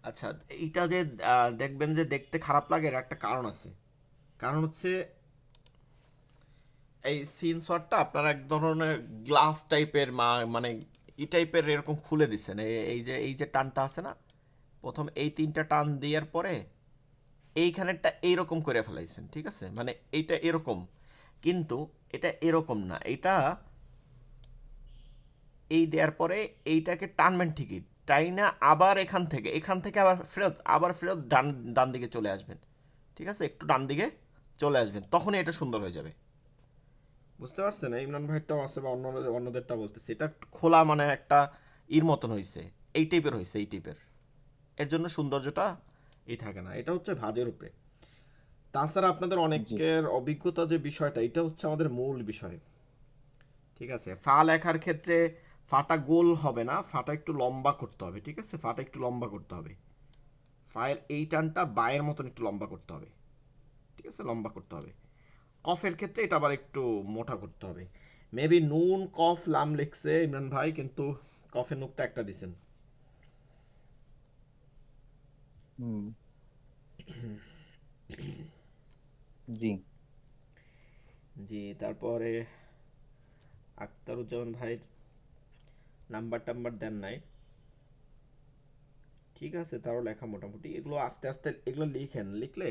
আচ্ছা, এইটা যে দেখবেন যে দেখতে খারাপ লাগে, এর একটা কারণ আছে। কারণ হচ্ছে এই সিন শটটা আপনারা এক ধরনের গ্লাস টাইপের মানে ই টাইপের এরকম খুলে দিচ্ছেন। এই যে টানটা আছে না, প্রথম এই তিনটা টান দেওয়ার পরে এইখানেরটা এইরকম করে ফেলাইছেন, ঠিক আছে? মানে এইটা এরকম, কিন্তু এটা এরকম না। এটা এই দেওয়ার পরে এইটাকে টানবেন ঠিকই, টাইনা আবার এখান থেকে আবার ফেরত ডান ডান দিকে চলে আসবেন, ঠিক আছে? একটু ডান দিকে চলে আসবেন, তখনই এটা সুন্দর হয়ে যাবে। বুঝতে পারছেন? ইমরান ভাইটাও আছে বা অন্যদেরটা বলতেছে, এটা খোলা মানে একটা ইর মতন হয়েছে, এই টাইপের। এর জন্য সৌন্দর্যটা এই থাকে না, এটা হচ্ছে ভাঁজের উপরে। তাছাড়া আপনাদের জি। অনেকের অভিজ্ঞতা যে বিষয়টা, এটা হচ্ছে আমাদের মূল বিষয়। ঠিক আছে, ফা লেখার ক্ষেত্রে ফাটা গোল হবে না, ফাটা একটু লম্বা করতে হবে, ঠিক আছে? ফাটা একটু লম্বা করতে হবে, ফায়ের এই টানটা বায়ের মতন একটু লম্বা করতে হবে, ঠিক আছে? লম্বা করতে হবে। কফের ক্ষেত্রে এটা আবার একটু মোটা করতে হবে। মেবি নুন কফ লাম লিখছে ইমরান ভাই, কিন্তু কফের নুকটা একটা দিছেন। হুম। জি। জি, তারপরে আক্তারুজ্জামান ভাইয়ের নাম্বার টাম্বার দেন নাই, ঠিক আছে? তারও লেখা মোটামুটি, এগুলো আস্তে আস্তে এগুলো লিখলে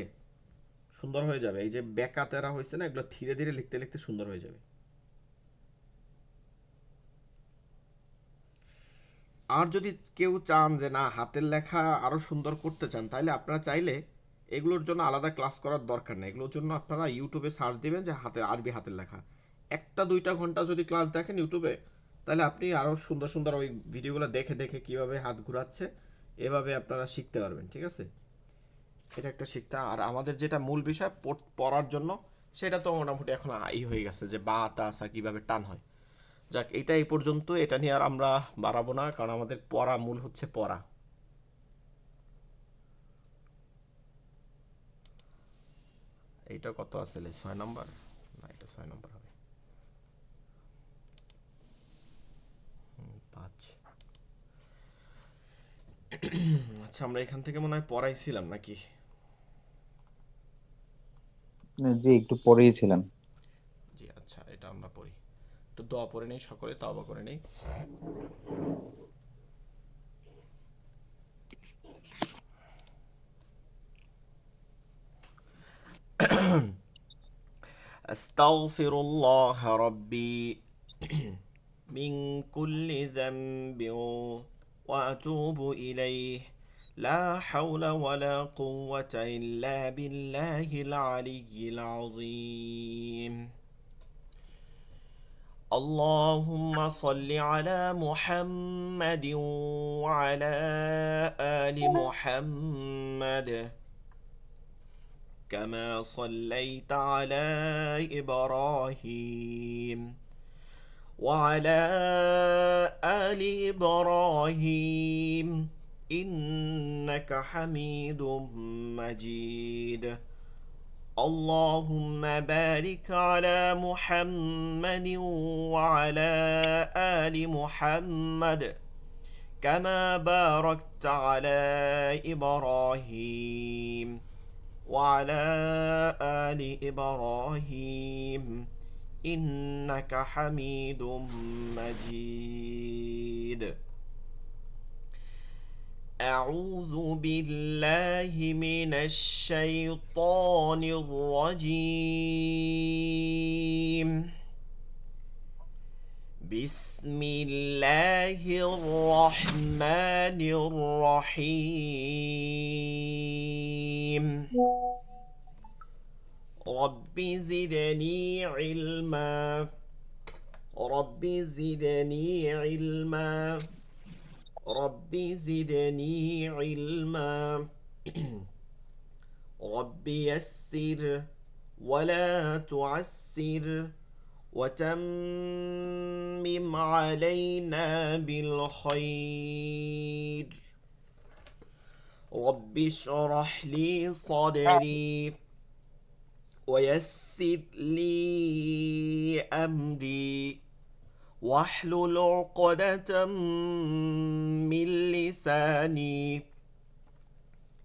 সুন্দর হয়ে যাবে। এই যে বেকা তেরা হয়েছে না, এগুলো ধীরে ধীরে লিখতে লিখতে সুন্দর হয়ে যাবে। আর যদি কেউ চান যে না হাতের লেখা আরো সুন্দর করতে চান, তাহলে আপনারা চাইলে এগুলোর জন্য আলাদা ক্লাস করার দরকার নেই। এগুলোর জন্য আপনারা ইউটিউবে সার্চ দিবেন যে আরবি হাতের লেখা, একটা দুইটা ঘন্টা যদি ক্লাস দেখেন ইউটিউবে, তাহলে আপনি আরো সুন্দর সুন্দর ওই ভিডিওগুলো দেখে দেখে কিভাবে হাত ঘোরাচ্ছে এভাবে আপনারা শিখতে পারবেন, ঠিক আছে? এটা একটা শিখতে। আর আমাদের যেটা মূল বিষয় পড়ার জন্য, সেটা তো মোটামুটি এখন হয়ে গেছে যে বা তা সা কিভাবে টান হয়। যাক, এটা এই পর্যন্ত, এটা নিয়ে আর আমরা বাড়াবো না, কারণ আমাদের পড়া মূল হচ্ছে পড়া। এইটা কত আসলে 6 নম্বর? না, এটা 6 নম্বর হবে। 5। আচ্ছা, আমরা এখান থেকে মনে হয় পড়াইছিলাম নাকি? জি, একটু পরেই ছিলেন। জি, আচ্ছা, এটা আমরা পড়ি। একটু দোয়া পড়ে নেই, সকলে তওবা করে নেই। আস্তাগফিরুল্লাহ রাব্বি মিন কুল্লি যামবিন ওয়া আতুবু ইলাইহি লা হাওলা ওয়ালা কুওয়াতা ইল্লা বিল্লাহিল আলিয়্যিল আযীম। اللهم صل على محمد وعلى آل محمد كما صليت على إبراهيم وعلى آل إبراهيم إنك حميد مجيد. اللهم بارك على محمد وعلى آل محمد كما باركت على إبراهيم وعلى آل إبراهيم إنك حميد مجيد. أعوذ بالله من الشيطان الرجيم. بسم الله الرحمن الرحيم. رب زدني علما. رب زدني علما. رب زدني علما. رب يسر ولا تعسر وتمم علينا بالخير. رب اشرح لي صدري ويسر لي أمري واحلل عقدة من لساني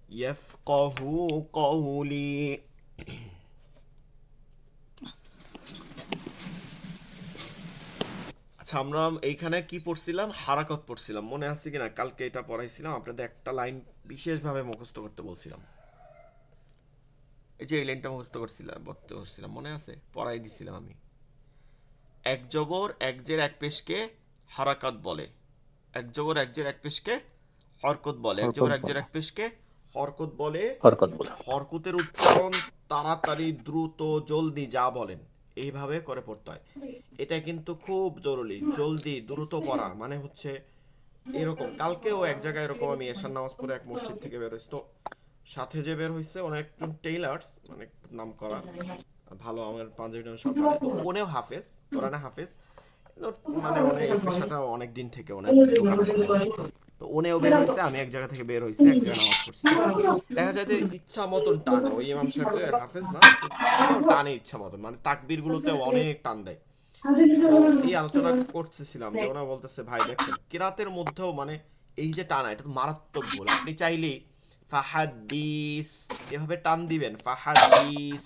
ইয়াফকাহু কওলি। আচ্ছা, আমরা এইখানে কি পড়ছিলাম? হারাকত পড়ছিলাম, মনে আছে কিনা? কালকে এটা পড়াইছিলাম, আপনাদের একটা লাইন বিশেষভাবে মুখস্থ করতে বলছিলাম। এই যে এই লাইনটা মুখস্থ করছিলাম, মনে আছে? পড়াই দিছিলাম আমি। এক জবর এক জের এক পেশকে হারাকাত বলে। এক জবর এক জের এক পেশকে হরকত বলে। এক জবর হরকত এক জের বলে। এক পেশকে হরকত বলে। হরকত বলে। হরকতের উচ্চারণ তাড়াতাড়ি, দ্রুত, জলদি যা বলেন এইভাবে করে পড়তে হয়। এটা কিন্তু খুব জরুরি। জলদি দ্রুত পড়া মানে হচ্ছে এরকম। কালকেও এক জায়গায় এরকম আমি এশার নামাজ পড়ে এক মসজিদ থেকে বের হয়েছি, তো সাথে যে বের হয়েছে অনেকজন টেইলার্স, মানে নাম করা ভালো, আমার পাঞ্জাবিটা সব জানে, তো ওনেও হাফেজ, কোরআনে হাফেজ। তো মানে ওনে এই পেশাটা অনেক দিন থেকে ওনের দোকান আছে বলে। তো ওনেও বের হয়েছে, আমি এক জায়গা থেকে বের হয়েছে, এক জায়গায় নামাজ পড়ছি। তো দেখা যায় যে ইচ্ছা মতন টানে ওই ইমাম সাহেব, যে হাফেজ না, তো সেও টানে ইচ্ছা মতন, মানে তাকবীর গুলোতে অনেক টান দেয়। তো এই আলোচনা করতেছিলাম যে ওনা বলতেছে, ভাই দেখছেন কিরাতের মধ্যেও মানে এই যে টানা, এটা তো মারাত্মক ভুল। আপনি চাইলে ফাহাদ্দিস এভাবে টান দিবেন, ফাহাদ্দিস,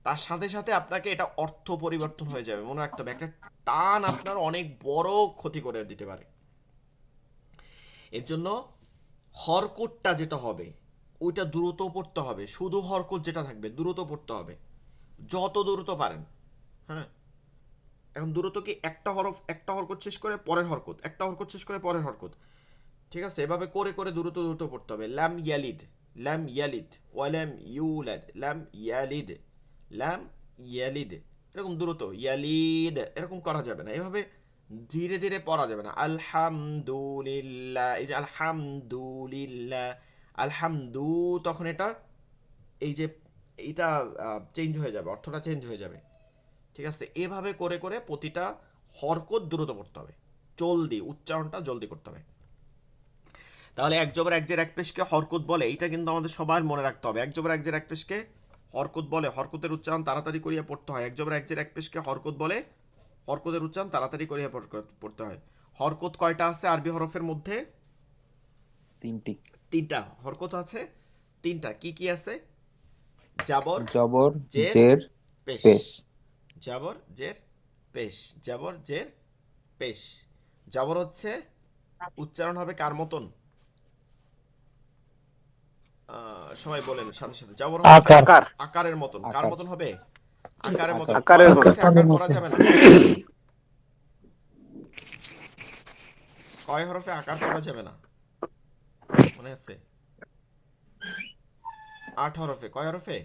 তার সাথে সাথে আপনাকে এটা অর্থ পরিবর্তন হয়ে যাবে, মনে রাখতে হবে। একটা টান আপনার অনেক বড় ক্ষতি করে দিতে পারে। এর জন্য হরকতটা যেটা হবে ওইটা দ্রুত পড়তে হবে। শুধু হরকত যেটা থাকবে দ্রুত পড়তে হবে, যত দ্রুত পারেন। হ্যাঁ, এখন দ্রুত কি একটা হরকত শেষ করে পরের হরকত, একটা হরকত শেষ করে পরের হরকত, ঠিক আছে? এভাবে করে করে দ্রুত দ্রুত পড়তে হবে। লাম ইয়ালিদ, লাম ইয়ালিদ, ওয়ালাম ইউলাদ, লাম ইয়ালিদ, লাম ইয়ালিদ, এরকম দ্রুত ইয়ালিদ এরকম করা যাবে না। এভাবে ধীরে ধীরে পড়া যাবে না। আলহামদুলিল্লাহ, এই যে আলহামদুলিল্লাহ, আলহামদু, তখন এটা এই যে এটা চেঞ্জ হয়ে যাবে, অর্থটা চেঞ্জ হয়ে যাবে, ঠিক আছে? এভাবে করে করে প্রতিটা হরকত দ্রুত পড়তে হবে, জলদি, উচ্চারণটা জলদি করতে হবে। তাহলে এক জবর এক জের এক পেশকে হরকত বলে, এইটা কিন্তু আমাদের সবার মনে রাখতে হবে। এক জবর এক জের এক পেশকে হরকত বলে, হরকতের উচ্চারণ তাড়াতাড়ি করিয়া পড়তে হয়। এক জবর এক জের এক পেশকে হরকত বলে, হরকতের উচ্চারণ তাড়াতাড়ি করিয়া পড়তে হয়। হরকত কয়টা আছে আরবি হরফের মধ্যে? 3টি। 3টা হরকত আছে, 3টা। কি কি আছে? জাবর, জবর, জের, জের, পেশ। পেশ। জাবর জের পেশ, জাবর জের পেশ। জাবর হচ্ছে উচ্চারণ হবে কার মতন? সবাই বলেন সাথে সাথে, জাবর হবে আকার। আকারের মতন। কার আকার। মতন হবে? আকারের মতন। আকার। কয় আকারের হরফে মতন। আকার করা যাবে না? কয় হরফে আকার করা যাবে না মনে আছে? 8 হরফে। কয় হরফে?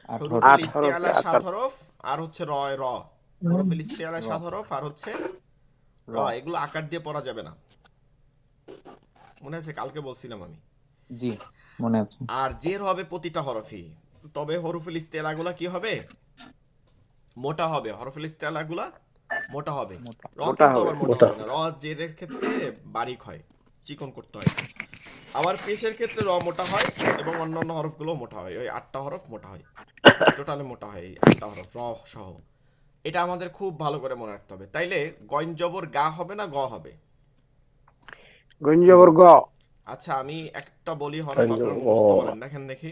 8 হুরুফুল 8 হরফে ইস্তিআলা 7 আকার। হরফ, আর হচ্ছে র। হুরুফুল ইস্তিআলা র। 7 হরফ, আর হচ্ছে র। এগুলো আকার দিয়ে পড়া যাবে না, মনে আছে? কালকে বলছিলাম আমি। জি, মনে আছে। আর জের হবে প্রতিটা হরফই, তবে হরফুল ইস্তিআলাগুলা কি হবে? মোটা হবে। হরফুল ইস্তিআলাগুলা মোটা হবে। মোটা। র মোটা কিন্তু হবে। আবার মোটা হবে না। র জেরের ক্ষেত্রে বারিক হয়, চিকন করতে হয়। আবার পেশের ক্ষেত্রে র মোটা হয়, এবং অন্যান্য হরফগুলো মোটা হয়। ওই 8টা হরফ মোটা হয়, টোটালে মোটা হয় এই 8টা হরফ র সহ। এটা আমাদের খুব ভালো করে মনে রাখতে হবে। তাইলে গইন জবর গা হবে না গ হবে? গঞ্জবর গ। আচ্ছা, আমি একটা বলি হরফ, আপনারা গঞ্জবর গ। মুখস্থ বলেন, দেখেন দেখি।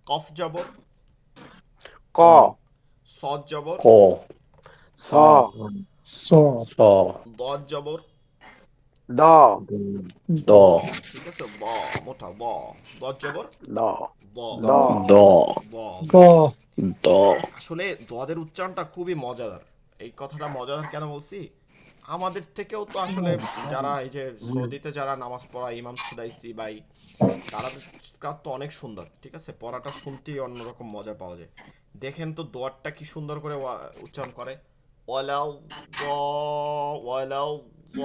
কফ জবর ক। ক। সদ জবর ক। স। স। স স। দদ জবর দ। দ দ। ঠিক আছে, ব, মোটা ব। দদ জবর দ। ব, দ। দ। দ। ব। গ দ। আসলে দদের উচ্চারণটা খুবই মজাদার। এই কথাটা মজাদার কেন বলছি? আমাদের থেকেও তো আসলে যারা এই যে সৌদিতে যারা নামাজ পড়া ইমাম সুদাইসি ভাই, তারা তো অনেক সুন্দর, ঠিক আছে? পড়াটা শুনতেই অন্যরকম মজা পাওয়া যায়। দেখেন তো দোয়ারটা কি সুন্দর করে উচ্চারণ করে। ওয়ালাউ য, ওয়ালাউ য,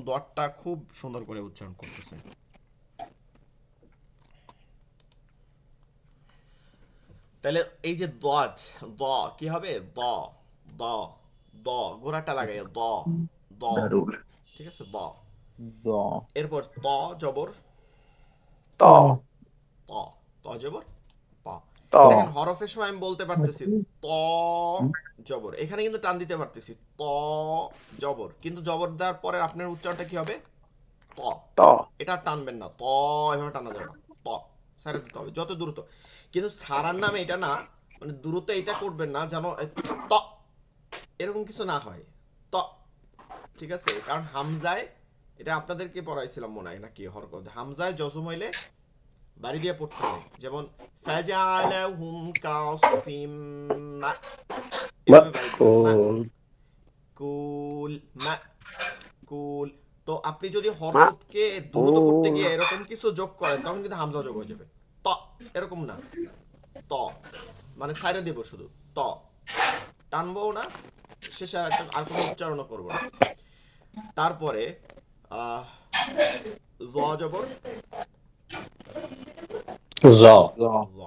দোয়ারটা খুব সুন্দর করে উচ্চারণ করতেছে। তাহলে এই যে দজ, দ কি হবে? দ, দ, দ, গোড়াটা লাগাই দ, দ, দারুল। ঠিক আছে? দ। দ। এরপর ত জবর ত। ত, ত জবর প। ত। দেখেন হরফের সময় আমি বলতে পারতেছি ত জবর, এখানে কিন্তু টান দিতে পারতেছি ত জবর, কিন্তু জবর দেওয়ার পরে আপনার উচ্চারণটা কি হবে? ত। ত। এটা টানবেন না, ত এভাবে টানা যাবে না, ত। সাইরা দিতে হবে যত দ্রুত। কিন্তু সারার নামে এটা না, মানে দ্রুত এটা করবেন না যেন ত এরকম কিছু না হয়, ত, ঠিক আছে? কারণ হামজায়, এটা আপনাদেরকে পড়াইছিলাম মনে হয় নাকি হরকত, হামজায় জজম হইলে বাড়ি দিয়ে পড়তে হয়। যেমন ফাজআলাহুম কাসফিম মা, এভাবে বাড়ি দিবেন মা মাকুল কুল মা কুল। তো আপনি যদি হরকতকে দ্রুত করতে গিয়ে এরকম কিছু যোগ করেন তখন কিন্তু হামজা যোগ হয়ে যাবে। ত এরকম না, ত মানে সাইরে দেব শুধু, ত টানবো না, শেষে আর কোনো উচ্চারণ করবো না। তারপরে আহ জ জবর জ জ জ।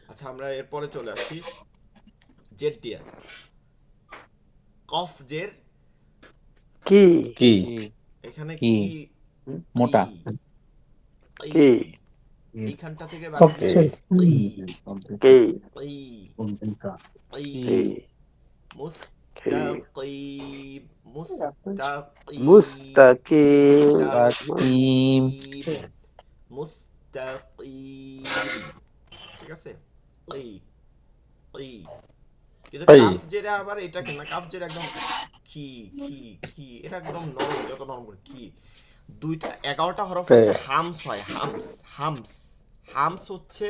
আচ্ছা আমরা এরপরে চলে আসি জেড দিয়ে। কফ জের কি কি এখানে কি কি, মোটা কি এইখানটা থেকে বাড়ি দিয়ে কি ই ই কি মুস্তাকিব মুস্তাকিব মুস্তাকিম তাকিম মুস্তাকিম, ঠিক আছে? ই ই কিন্তু এই কাফ জেরে আবার এটা কিনা, কাফ জেরে একদম কি কি কি, এটা একদম নরম, যত নরম করে কি। দুইটা 11টা হরফ কে আছে হামস হয়, হামস হামস হামস হচ্ছে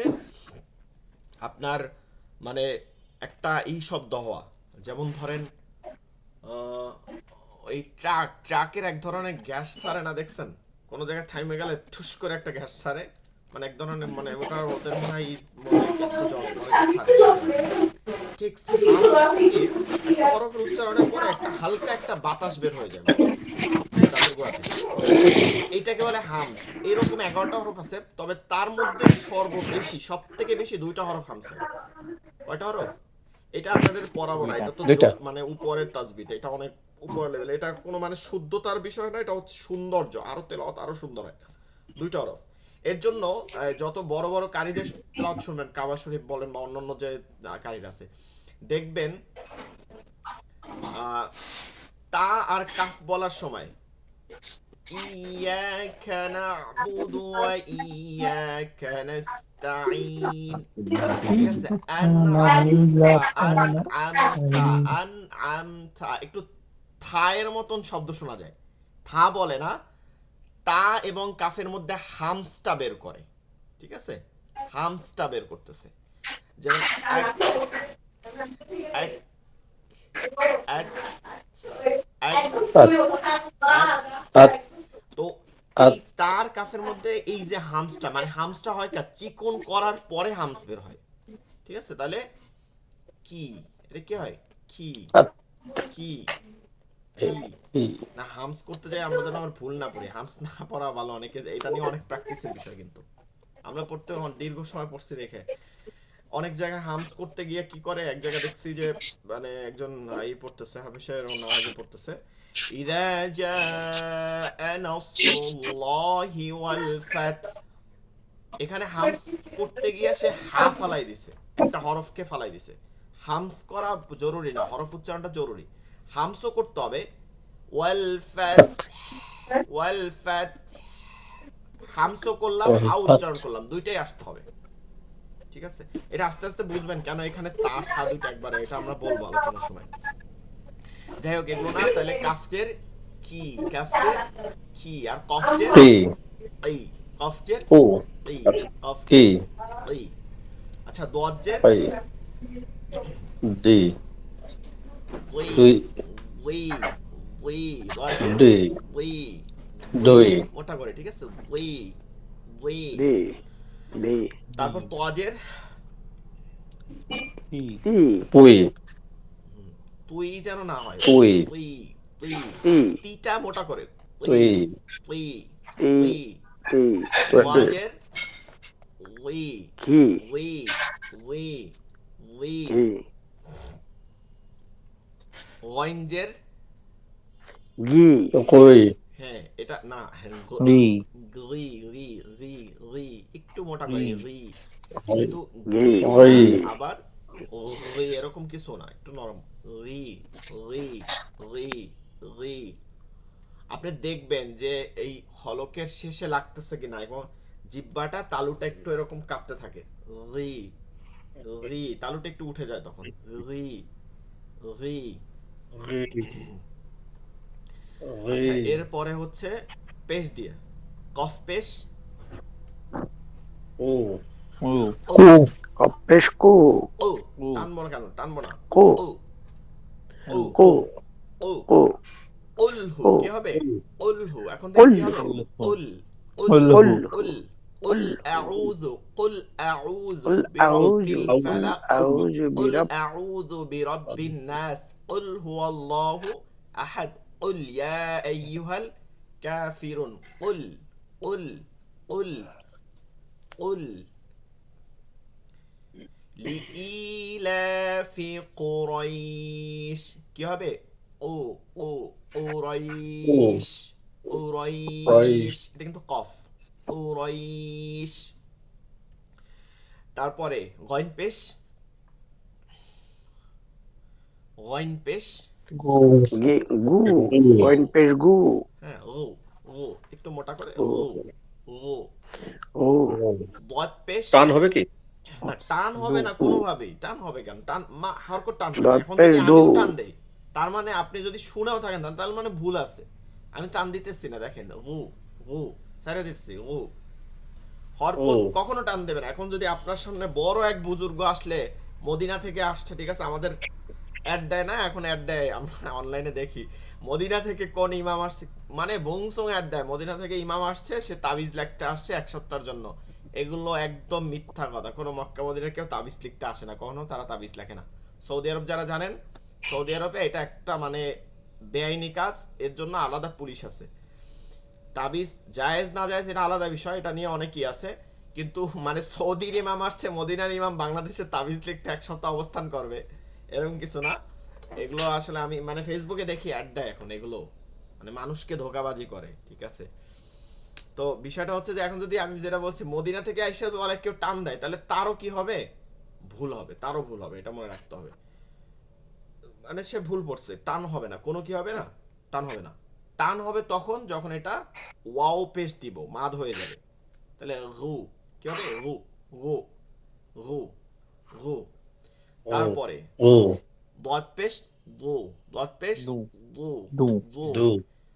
আপনার মানে একটা ই শব্দ হওয়া। যেমন ধরেন ওই ট্রাকের এক ধরনের গ্যাস ছাড়ে না, দেখছেন? কোনো জায়গায় থাইমে গেলে ঠুস করে একটা গ্যাস ছাড়ে, মানে এক ধরনের, মানে ওদের মনে হয় মনে হয় গ্যাসটা জলে তো ছাড়ে এক ধরনের। ঠিক হামস থেকে একটা হরফের উচ্চারণের পরে একটা হালকা একটা বাতাস বের হয়ে যায় মুখে, দাঁতের গোড়া থেকে, এইটাকে বলে হামস। এরকম 11টা হরফ আছে, তবে তার মধ্যে সর্ববেশি সব থেকে বেশি 2টা হরফ হামস হয়। কয়টা হরফ? এটা আপনাদের পড়াবো না, দুইটা এটা তো দুইটা মানে উপরের তাজবিদ, এটা অনেক উপরের লেভেল, এটা কোনো মানে শুদ্ধতার বিষয় না, এটা হচ্ছে সৌন্দর্য, আরো তেলাওয়াত আরো সুন্দর হয়। 2টা হরফ। এর জন্য যত বড় বড় কারীদের তেলাওয়াত শুনবেন, কাবা শরীফ বলেন বা অন্যান্য যে কারীর আছে, দেখবেন তা আর কাফ বলার সময় ইয়াকা না'বুদু ওয়া ইয়াকা নাস্তাঈন, ঠিক আছে? আনআমতা আনআমতা আনআমতা, একটু থায়ের মতন শব্দ শোনা যায়, থা বলে না, তা এবং কাফের মধ্যে হামসটা বের করে, ঠিক আছে? হামসটা বের করতেছে। যেমন এক এক এক এক আত তো এই আত তার কাফের মধ্যে এই যে হামসটা, মানে হামসটা হয় কা চিকন করার পরে হামস বের হয়, ঠিক আছে? তাহলে কি, এটা কি হয়? কি আত কি কি না, হামস করতে যাই আমরা যেন আমার ভুল না পড়ি, হামস না পড়া ভালো। অনেকে এটা নিয়ে অনেক প্র্যাকটিসের বিষয়, কিন্তু আমরা পড়তে দীর্ঘ সময় পড়ছি দেখে অনেক জায়গায় হামস করতে গিয়ে কি করে, এক জায়গায় দেখছি যে মানে একজন এই পড়তেছে, হাফিজের নামাজে পড়তেছে, ইদা জাআ নাসরুল্লাহি ওয়াল ফাত, এখানে হামস করতে গিয়ে সে হা ফালাই দিছে, একটা হরফকে ফালাই দিছে। হামস করা জরুরি না, হরফ উচ্চারণটা জরুরি। হামসও করতে হবে, ওয়াল ফাত ওয়াল ফাত, হামসও করলাম হা উচ্চারণ করলাম, দুইটাই আসতে হবে, ঠিক আছে? এটা আস্তে আস্তে বুঝবেন কেন এখানে তা হা দুইটা একবারে, এটা আমরা বলবো আলোচনার সময়। যাই হোক, এগুলো না, তাহলে কাফজের কি, কাফজের কি, আর কফজের কি এই, কফজের ও এই, কি কফজের এই। আচ্ছা দোয়াজ্জের ওই দি ওই দুই ওই ওই, দোয়াজ্জের দুই ওই দুই মোটা করে, ঠিক আছে? ওই ওই। দি দি তারপর তোয়াজের কি ই উই তুই যেন না হয়, উই তুই তুই, ই তিটা মোটা করে, তুই তুই ই তুই। তি ওয়াজের ওই কি ওই ওই ওই। কি গইঞ্জের গি কই হ্যাঁ এটা না, হ্যাঁ রি রি রি রি রি, একটু মোটা রি করে রি, কিন্তু রি গিও না, ওই আবার রি এরকম কিছু না, একটু নরম, রি রি রি রি। আপনি দেখবেন যে এই হলকের শেষে লাগতেছে কিনা, এবং জিহ্বাটা তালুটা একটু এরকম কাঁপতে থাকে। রি রি তালুটা একটু উঠে যায় তখন। রি রি। আচ্ছা, এরপরে হচ্ছে পেশ দিয়ে, কফ পেশ। ও ও ও কু কপেশ কু ও ও টানবো না কেন, টানবো না। কু ও ও ও কু ও কু উলহু কু কি হবে? উলহু এখন থেকে কি হবে? উল্হু উল্লু উল উল উল্লু উল্হু উল قل উল্হু قل أعوذ قل برب أعوذ قل الفلق أعوذ قل برب أعوذ برب الناس قل هو الله أحد قل يا أيها الكافرون قل قل قل قل لإيلاف قريش কি হবে? ও ও ও قريش প্রাইস قريش এটা কিন্তু কফ। قريش। তারপরে গইন পেশ, গইন পেশ। গো গে গু ও গইন পেশ গু হ্যাঁ ও ও একটু মোটা করে ও ও ও। ও বদ পেশ। টান হবে কি? না টান দু হবে না উ কোনোভাবেই, টান হবে কেন? টান হরকত টানবে না। দত এখন পেশ যদি দু আমিও টান দেই, তার মানে আপনি যদি শুনেও থাকেন তার মানে ভুল আছে। আমি টান দিতেছি না, দেখেন ও ও ছেড়ে দিচ্ছি ও। ও হরকত কখনো টান দেবে না। এখন যদি আপনার সামনে বড় এক বুজুর্গ আসলে, মদিনা থেকে আসছে, ঠিক আছে, আমাদের অ্যাড দেয় না এখন, অ্যাড দেয় আমরা অনলাইনে দেখি, মদিনা থেকে কোন ইমাম আসছে, মানে বংসং অ্যাড দেয়, মদিনা থেকে ইমাম আসছে, সে তাবিজ লিখতে আসছে 1 সপ্তাহের জন্য। এগুলো একদম মিথ্যা কথা। কোনো মক্কা মদিনা কেউ তাবিজ লিখতে আসে না, কখনো তারা তাবিজ লেখে না। সৌদি আরব যারা জানেন, সৌদি আরবে এটা একটা মানে বেআইনি কাজ, এর জন্য আলাদা পুলিশ আছে। তাবিজ জায়েজ না জায়েজ এটা আলাদা বিষয়, এটা নিয়ে অনেকই আছে। কিন্তু মানে সৌদির ইমাম আসছে, মদিনার ইমাম বাংলাদেশে তাবিজ লিখতে 1 সপ্তাহ অবস্থান করবে, এরকম কিছু না। এগুলো আসলে আমি মানে ফেসবুকে দেখি অ্যাড দেয় এখন, এগুলো মানে মানুষকে ধোকাবাজি করে, ঠিক আছে। তো বিষয়টা হচ্ছে যে এখন যদি আমি যেটা বলছি মদিনা থেকে আইসা বলে কেউ টান দেয়, তাহলে তারও কি হবে? ভুল হবে, তারও ভুল হবে, এটা মনে রাখতে হবে। মানে সে ভুল পড়ছে, টান হবে না, কোনো কি হবে না, টান হবে না। টান হবে তখন যখন এটা ওয়াও পেশ দিব, মাদ হয়ে যাবে। তাহলে গু কি হবে? গু গু গু গু। ও তারপরে ও ব্লড পেশ গু, ব্লড পেশ দু গু দু গু। দু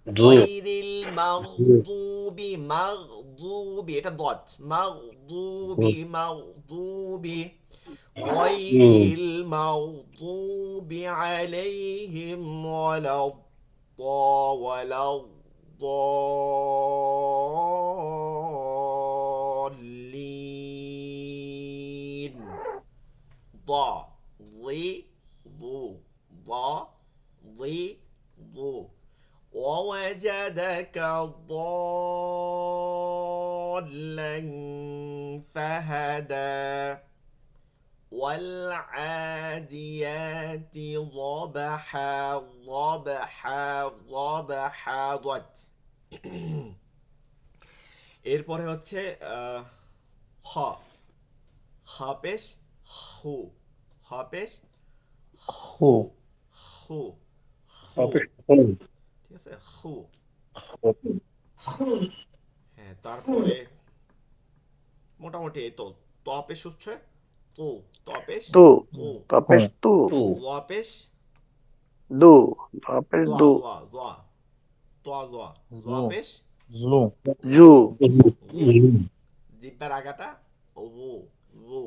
দু গায়রিল মাগদুবি, মাগদুবি এটা দত, মাগদুবি মাগদুবি গায়রিল মাগদুবি আলাইহিম ওয়ালাদ-দাল্লিন। ضا ضي ضو ضا ضي ضو ووجدك ضالا فهدى والعاديات ضبحا ضبحا ضبحا ضد। এরপরে হচ্ছে খ, খ পেশ হু, খ পেশ হু হু হু হু, হবে হোম ঠিক আছে হু। হবে হ্যাঁ, তারপরে মোটামুটি এই তো। ত পেশ হচ্ছে তু, ত পেশ তু তু, তপেশ তু টু ল পেশ দু তপেশ জোয়া দু জোয়া জোয়া, ত জোয়া, জ জু পেশ জু জু জু। জিব্বার আগাটা রু রু।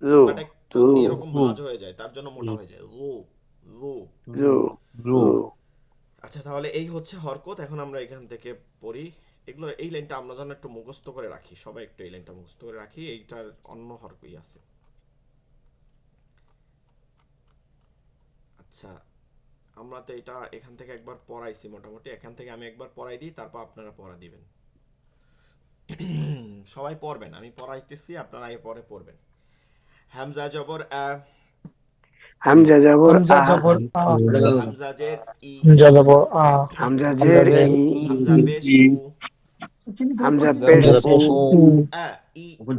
জু জিব্বাটা একটু জু এরকম জু ভাঁজ হয়ে যায়, তার জন্য মোটা হয়ে যায়। রু রু। জু জু জু জু আচ্ছা, তাহলে এই হচ্ছে হরকত। এখন আমরা এখান থেকে পড়ি। এগুলো এই লাইনটা আমরা যেন একটু মুখস্থ করে রাখি, সবাই একটু এই লাইনটা মুখস্থ করে রাখি, এইটার অন্য হরকই আছে। আচ্ছা, আমরা তো এটা এখান থেকে একবার পড়াইছি মোটামুটি, এখান থেকে আমি একবার পড়াই দিই, তারপর আপনারা পড়া দিবেন। সবাই পড়বেন, আমি পড়াইতেছি, আপনারা এই পরে পড়বেন। হামজা জবর আ, হামজা জবর হামজা আ জবর আ, হামজা জের ই, হামজা জবর আ, হামজা জের হামজাজের ই ই হামজা পেশ উ, হামজা পেশ হামজা উ পেশ উ উ, আ ই উ।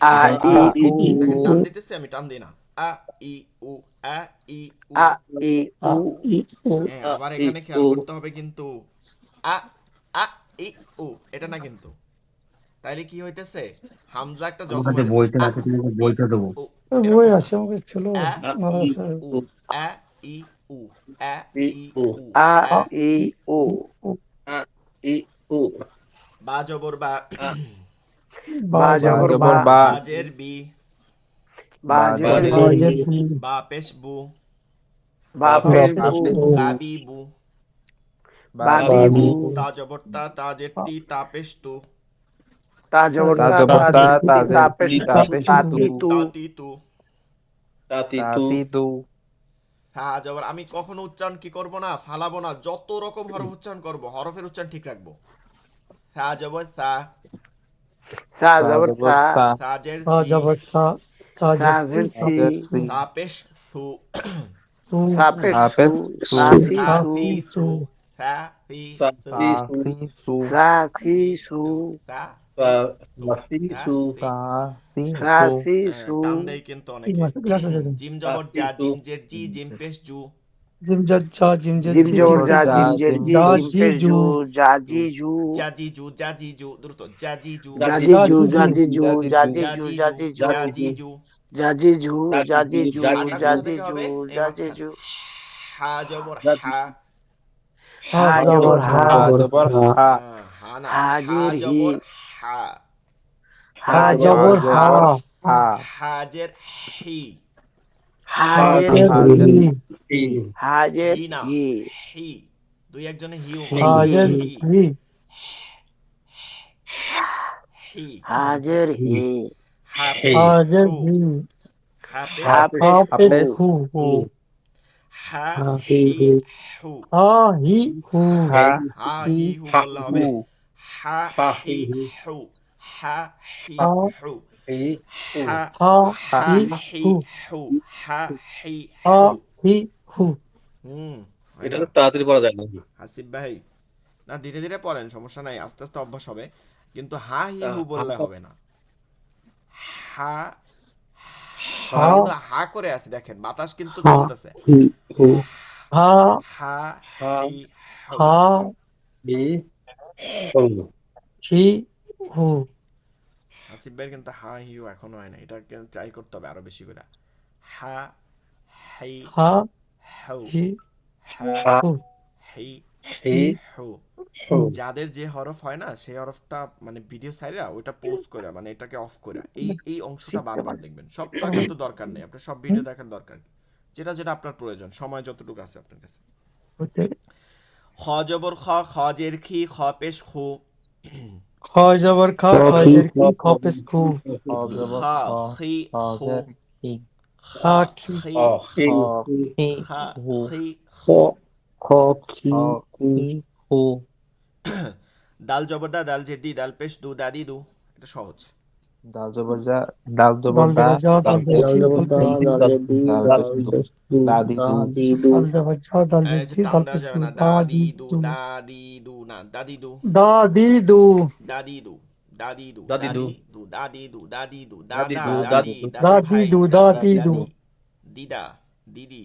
আ ই আ উ ই দেখেন উ টান দিতেছি, আমি টান দিই না। আ ই উ, আ ই উ। আ ই আ, উ ই, উ, হ্যাঁ, আবার এখানে খেয়াল করতে হবে কিন্তু, আ আ ই উ এটা না কিন্তু, তাইলে কি হইতেছে হামজা একটা আমার জজম কাছে হইতেছে বইটা আছে, তোমাকে বইটা দেবো। উ বই এরকম আছে আমার কাছে ছিল আ ই মাদ্রাসা উ আ ই উ আ ই উ উ আ আ ই ই ও উ আ ই উ বা জবর বা আ বা বা জবর জবর বা বা বাজের বি বাজের বাজের বি বাজের বি বা পেশ বু বাপের বাপের বু বু বাবি বু বাবি বু তা জবর তা তাজের তি তা পেশ তু তা জবর তা জবর তা, তা তাপেশ জের তি, তু তাপেশ তাতি তু, তু তাতি তু তাতি তু তাতি তু, হ্যাঁ জবর আমি কখনো উচ্চারণ কি করব না ফালাবো না, যত রকম হরফ উচ্চারণ করব হরফের উচ্চারণ ঠিক রাখবো। সা জবর সা সা সা জবর জবর সা সা, সাজের সা সি জবর সা সা সাজের সি জের সি সাজের সি, সাপেশ সু সু সাপেশ সু তাপেশ সু, সাসি সা সু সি সু সু সা সি সু সাতি তু সি সু, সাসি সু সা সা সি সাতি সা তু সি সা সি সু, সাসি সু টান দেয় কিন্তু ঠিক অনেকে। আছে ক্লাস আছে জিম জবর সাতি যা তু জিম জের জি জিম পেশ জু জিম জা জা জিম জা জিম জি জবর জিম জবর জা পেশ জা, জিম জের জিম জি জা জের জিম জি পেশ জু জু জাজি জু জাজি জু জাজি জু দ্রুত জাজি জু জাজি জা জু জি জু জাজি জু জাজি জু জাজি জু জাজি জু জাজি জু জাজি জু জাতি জাজি জু হাটা কোথা জাজি থেকে জু হবে এই জাজি মাঝখান জু হা জবর জাতি হা হা হা জবর জবর হা হা হা জবর হা, হা না হা হাজির হি জবর হা হা হা জবর হা জবর হা, হাজের হি হাজের হাজের হি হাজের হি হি, হাজের হি না হি হি দুই একজনে হিও হি, বলে হি হাজের হি হি হি হাজের হি হাফেশ হাজের হু হি হাফেশ হাফেশ হাফেজ হু হু হু হা হা হি হু হা হি হু হা হা হি হি হু বললে হু, হবে হা হা হি হু হা হি হা হু হি উ হা হা হা হি হি হু হু হা হি হা হু হি হু হয় এটা না তো তাড়াতাড়ি পড়া যায় নাকি? হাসিব ভাই না ধীরে ধীরে পড়েন সমস্যা নাই আস্তে আস্তে অভ্যাস হবে কিন্তু হা হি হু বললে হবে না হা হা আমি কিন্তু হা করে আছি দেখেন বাতাস কিন্তু হা চলতেছে হি হু হা হা হা হি হু হা হি উ হি হু আসিফ ভাইয়ের কিন্তু হা হি হু এখনো হয় না এটা ট্রাই করতে হবে আরো বেশি করে হা হি হা হু হি হা হু হি হি হু উ যাদের যে হরফ হয় না সেই হরফটা মানে ভিডিও সাইডে ওইটা পোস্ট করে মানে এটাকে অফ করে এই অংশটা বারবার দেখবেন সবটা কিন্তু দরকার নেই আপনার সব ভিডিও দেখার দরকার নেই। যেটা যেটা আপনার প্রয়োজন সময় যতটুকু আছে আপনার কাছে হতে খ জবর খ খ জের খি খ পেশ খু খ জবর খা খজের কি খপেস খু খ জবর খা খ, খি খু খজের হি, খা খা খি খি খ খু হি খা হু, খি খু খ হি হু, দাল জবর দা দাল জের দি দাল পেশ দু দাদি দু এটা সহজ দাল জবর যা, দাল জবর দাল দা, জবর জা দাল দাল জের জি দাল পেশ দু দাল পেশ দু, দাদি দু, দাল জবর জা দাল এই জের যে জি টান দাল দেওয়া পেশ যাবে দু না দাদি দাদি দু দু দাদি দু না দাদি দু দাদি দু দাদি দু দাদি দু দাদি দু দাদি দু দাদি দু দাদি দু দাদি দাদা দু দাদি দাদি দাদু দাদি ভাই দু দাদি দাদি দু দাদি দিদা দিদি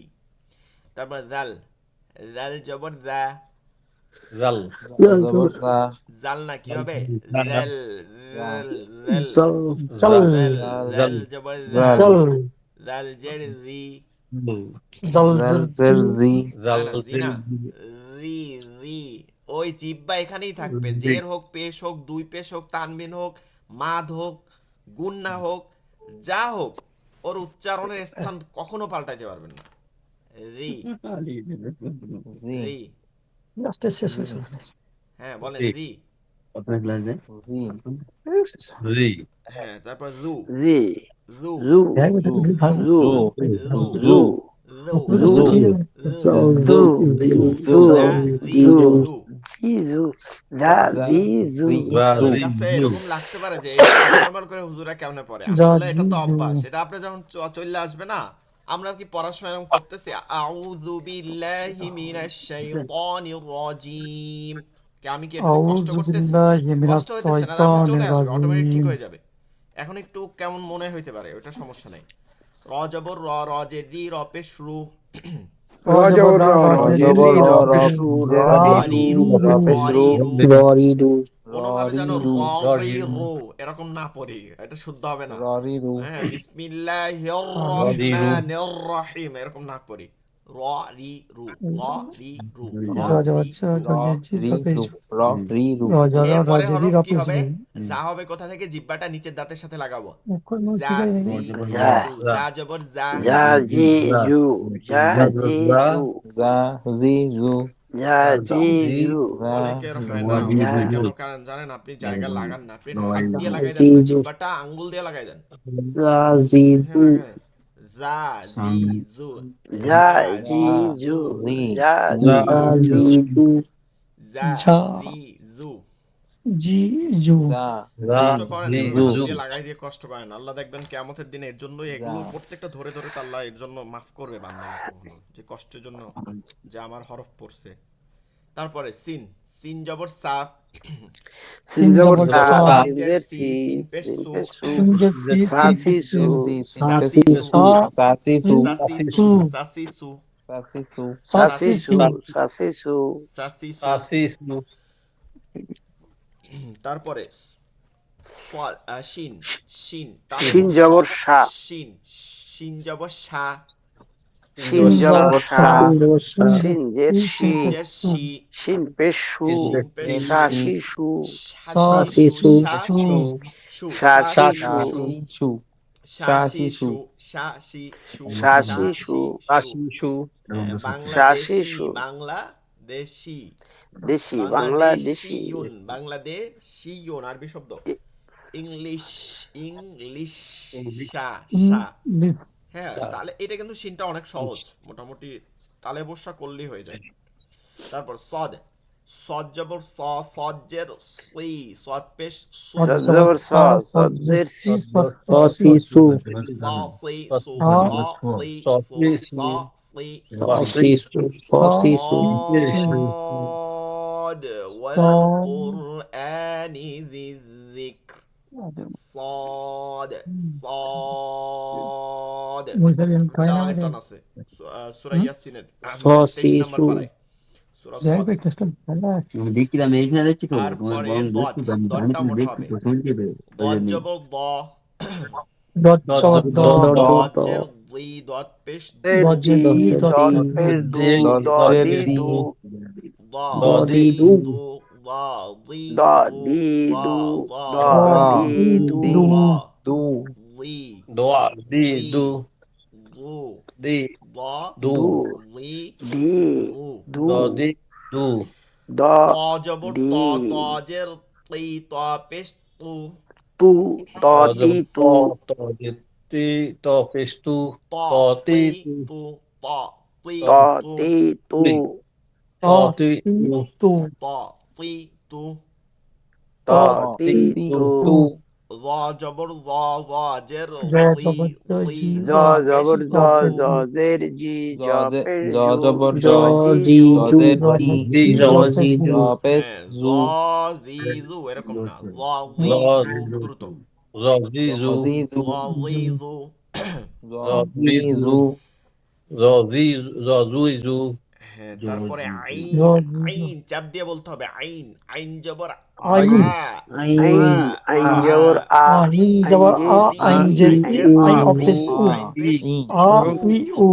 তারপর জাল জাল জবর জা জাল দাল জবর যা, জাল না কি হবে জাল জাল জাল জাল চল জাল জাল জাল জবর জা জাল, চল জাল জের জি জল জাল জের জের জি জি, না জাল না জি না রি রি ওই জিব্বা এখানেই থাকবে জের হোক পেশ হোক দুই পেশ হোক তানবিন হোক মাদ হোক গুন্না হোক যা হোক ওর উচ্চারণের স্থান কখনো পাল্টাইতে পারবেন না রি জি, রি লাস্টে শেষ হয়েছে হ্যাঁ বলেন জি। রি কত ক্লাসে জি, রি হ্যাঁ তারপর রু জি রু জু জু, রু জু রু জু রু জু জু জু দা রি জু রু জি জু দা জি জু জি, আপনাদের কাছে এরকম লাগতে পারে যে এটা নরমাল করে হুজুরা কেমনে পড়ে আসলে এটা তো অভ্যাস এটা আপনি যখন চলে আসবে না আমরা কি পড়ার সময় এরকম করতেছি আউযু বিল্লাহি মিনাশ শাইতানির রাজিম কি আমি কি এটা কষ্ট আউযু করতেছি বিল্লাহি মিনাশ কষ্ট হইতেছে না আপনার চলে শাইতানির আসবে অটোমেটিক ঠিক রাজিম হয়ে যাবে এখন একটু কেমন মনে হইতে পারে ওটা সমস্যা নাই র জবর র র জেদি র পেশ রু রজবর র র রজের জবর রি র, র র পেশু জের রি রি, রু র পেশ রু, র রি রু কোনোভাবে যেন ররিরু রি রো এরকম না পড়ি, এটা শুদ্ধ হবে না। ররিরু হ্যাঁ, বিসমিল্লাহির ররিরু রহমানির রহিম এরকম না পড়ি। র রি রু র রি রু র রি রু। ররিরু ররিরু এরপরে হরফ কি হবে? যা হবে কোথা থেকে? জিহ্বাটা নিচের দাঁতের সাথে লাগাবো। যা জি যা জু, যা জবর যা, যা জি জু যা জি জু জা জি জু যা জি জু অনেকের হয় না, যা হয় কেন কারণ জানেন? আপনি জায়গা লাগান না, আপনি হাত দিয়ে লাগাই দেন জি না, জু জিহ্বাটা আঙ্গুল দিয়ে লাগাই দেন। যা জি জু যা জি জু, যা যা জি জি জু জু, জি যা যা জি জু যা ঝা জি জু। জি জু জা কষ্ট জি করেন, জি এভাবে জু হাত দিয়ে লাগাই দিয়ে কষ্ট করেন। আল্লাহ দেখবেন কিয়ামতের দিনে এর জন্যই এগুলো যা প্রত্যেকটা ধরে ধরে তো আল্লাহ এর জন্য মাফ করবে বান্দাকে, কখনো যে কষ্টের জন্য যে আমার হরফ পড়ছে। তারপরে সিন, সিন জবর সা, সিন সিন জবর জবর সা সা সিন জের সি সিন পেশ সিন সু, পেশ সু সিন জের সি সা সি সি সু সি সা সাসি সু, সা সাসি সু সাসি সু, সু সাসি সু, সাসি সু সা সা সি সি সু সু সা সি সু সাসি সু। সাসিসু তারপরে শিন, শিন শিন তালব্য স, জবর সা শিন, শিন জবর সা, শিন সা জবর সা সা সিন শিন জের শিন শি জের শি, শিন পেশ সু শিন পেশ সা সু, শি সু সা শাসি সু, সু শাসি সু, সা শি শাসি সু সু, সাসি সু শাসি সাসি সু সু, শাসি সু, সা শি সু শাসি সু। সাসিসু সা শি বাংলাদেশি, সু বাংলাদেশি, দেশি বাংলাদেশি বাংলাদেশিয়ুন, বাংলাদেশিয়ুন আরবি শব্দ। ইংলিশ, ইংলিশ, শা শা। হ্যাঁ, তাহলে এটা কিন্তু সিনটা অনেক সহজ, মোটামুটি তালে বর্ষা করলেই হয়ে যায়। তারপর সদ, সদ জবর স, সজ্জের সি, সদ পেশ সু, সদ জবর স সদ জের সি সি সু সা সি সু, সা সি সু, সা সি সু। সি সু صاد والقرآن ذي الذكر صاد صاد চার আলিফ টান আছে সূরা ইয়াসিনের মানে 23 নম্বর সি পারায় সূরা সাদ। দেখিলাম এইখানে দেখছি তো তোমার তারপরে বরং দদ, দেখছি আমি দদটা কিন্তু মোটা দেখছি হবে। তো শুনছি তো দদ জবর দ, ডট চ দ দজের দি, দদ পেশ দু, জের দজের দি দি ডট দত পেশ পেশ দু দ দজ্জের দি দি দু দা দ দি দি দু দু, দা দি দ দু, দি দা দু দা দ দি দি দু, দু দু দা দু দি দোয়া দি দি দু দু, দি দা দু দু দি দি দু। দু দ দি দু দ ত জবর ত, দি তজের তি, ত পেশ তু, তু ত ত তি জবর ত তু ত দি তি ত পেশ তু ত ত তি তি তু তু, ত তি ত তু, তি তু তি ত ত তি তু তু ত তি তু। ত ত তি তি তু তু র জবর র, জের জ রি, জবর রি, জি জ র পেশ জবর জ জু, জ জের জি জ পেশ জ জু জবর জ জ জি জি জু জু জজের জ জি জি জ জবর জি পেশ জ জু পেশ হ্যাঁ, জ জু জি জু এরকম না, জ জ জি জু দ্রুত, জ জি জু জি জু জ জি জু। জ জ জি জি জু জু জ জি জ জুই জু হ্যাঁ, তারপরে জ আইন, জি জু আইন চাপ দিয়ে বলতে হবে। আইন, আইন জবর আইন আ, আইন আ, আইন আ, জবর আ আইন ই, জবর আ আইন আইন ই, জের আইন ই জের আইন ই অপেশ ই, উ আইন পেশ ই আ উ, ই উ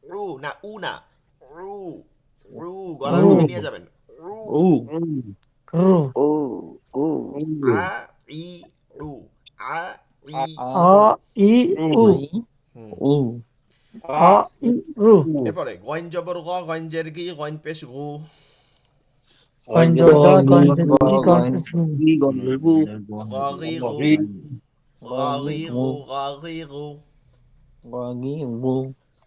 রু না উ না, রু, রু গলার রু মধ্যে নিয়ে যাবেন, রু, উ রু ও ও আ ই রু, আ ই আ আ রু। ই উ ই হুম। উ আ ই রু এরপরে গইন জবর গ, গইন জের গি, গইন পেশ গু, গঞ্জ জবর গা গঞ্জ জের গ ই গঞ্জ গইন পেশ গু গগি গু, গগি গগি গু গু, গগি গু। গগি গু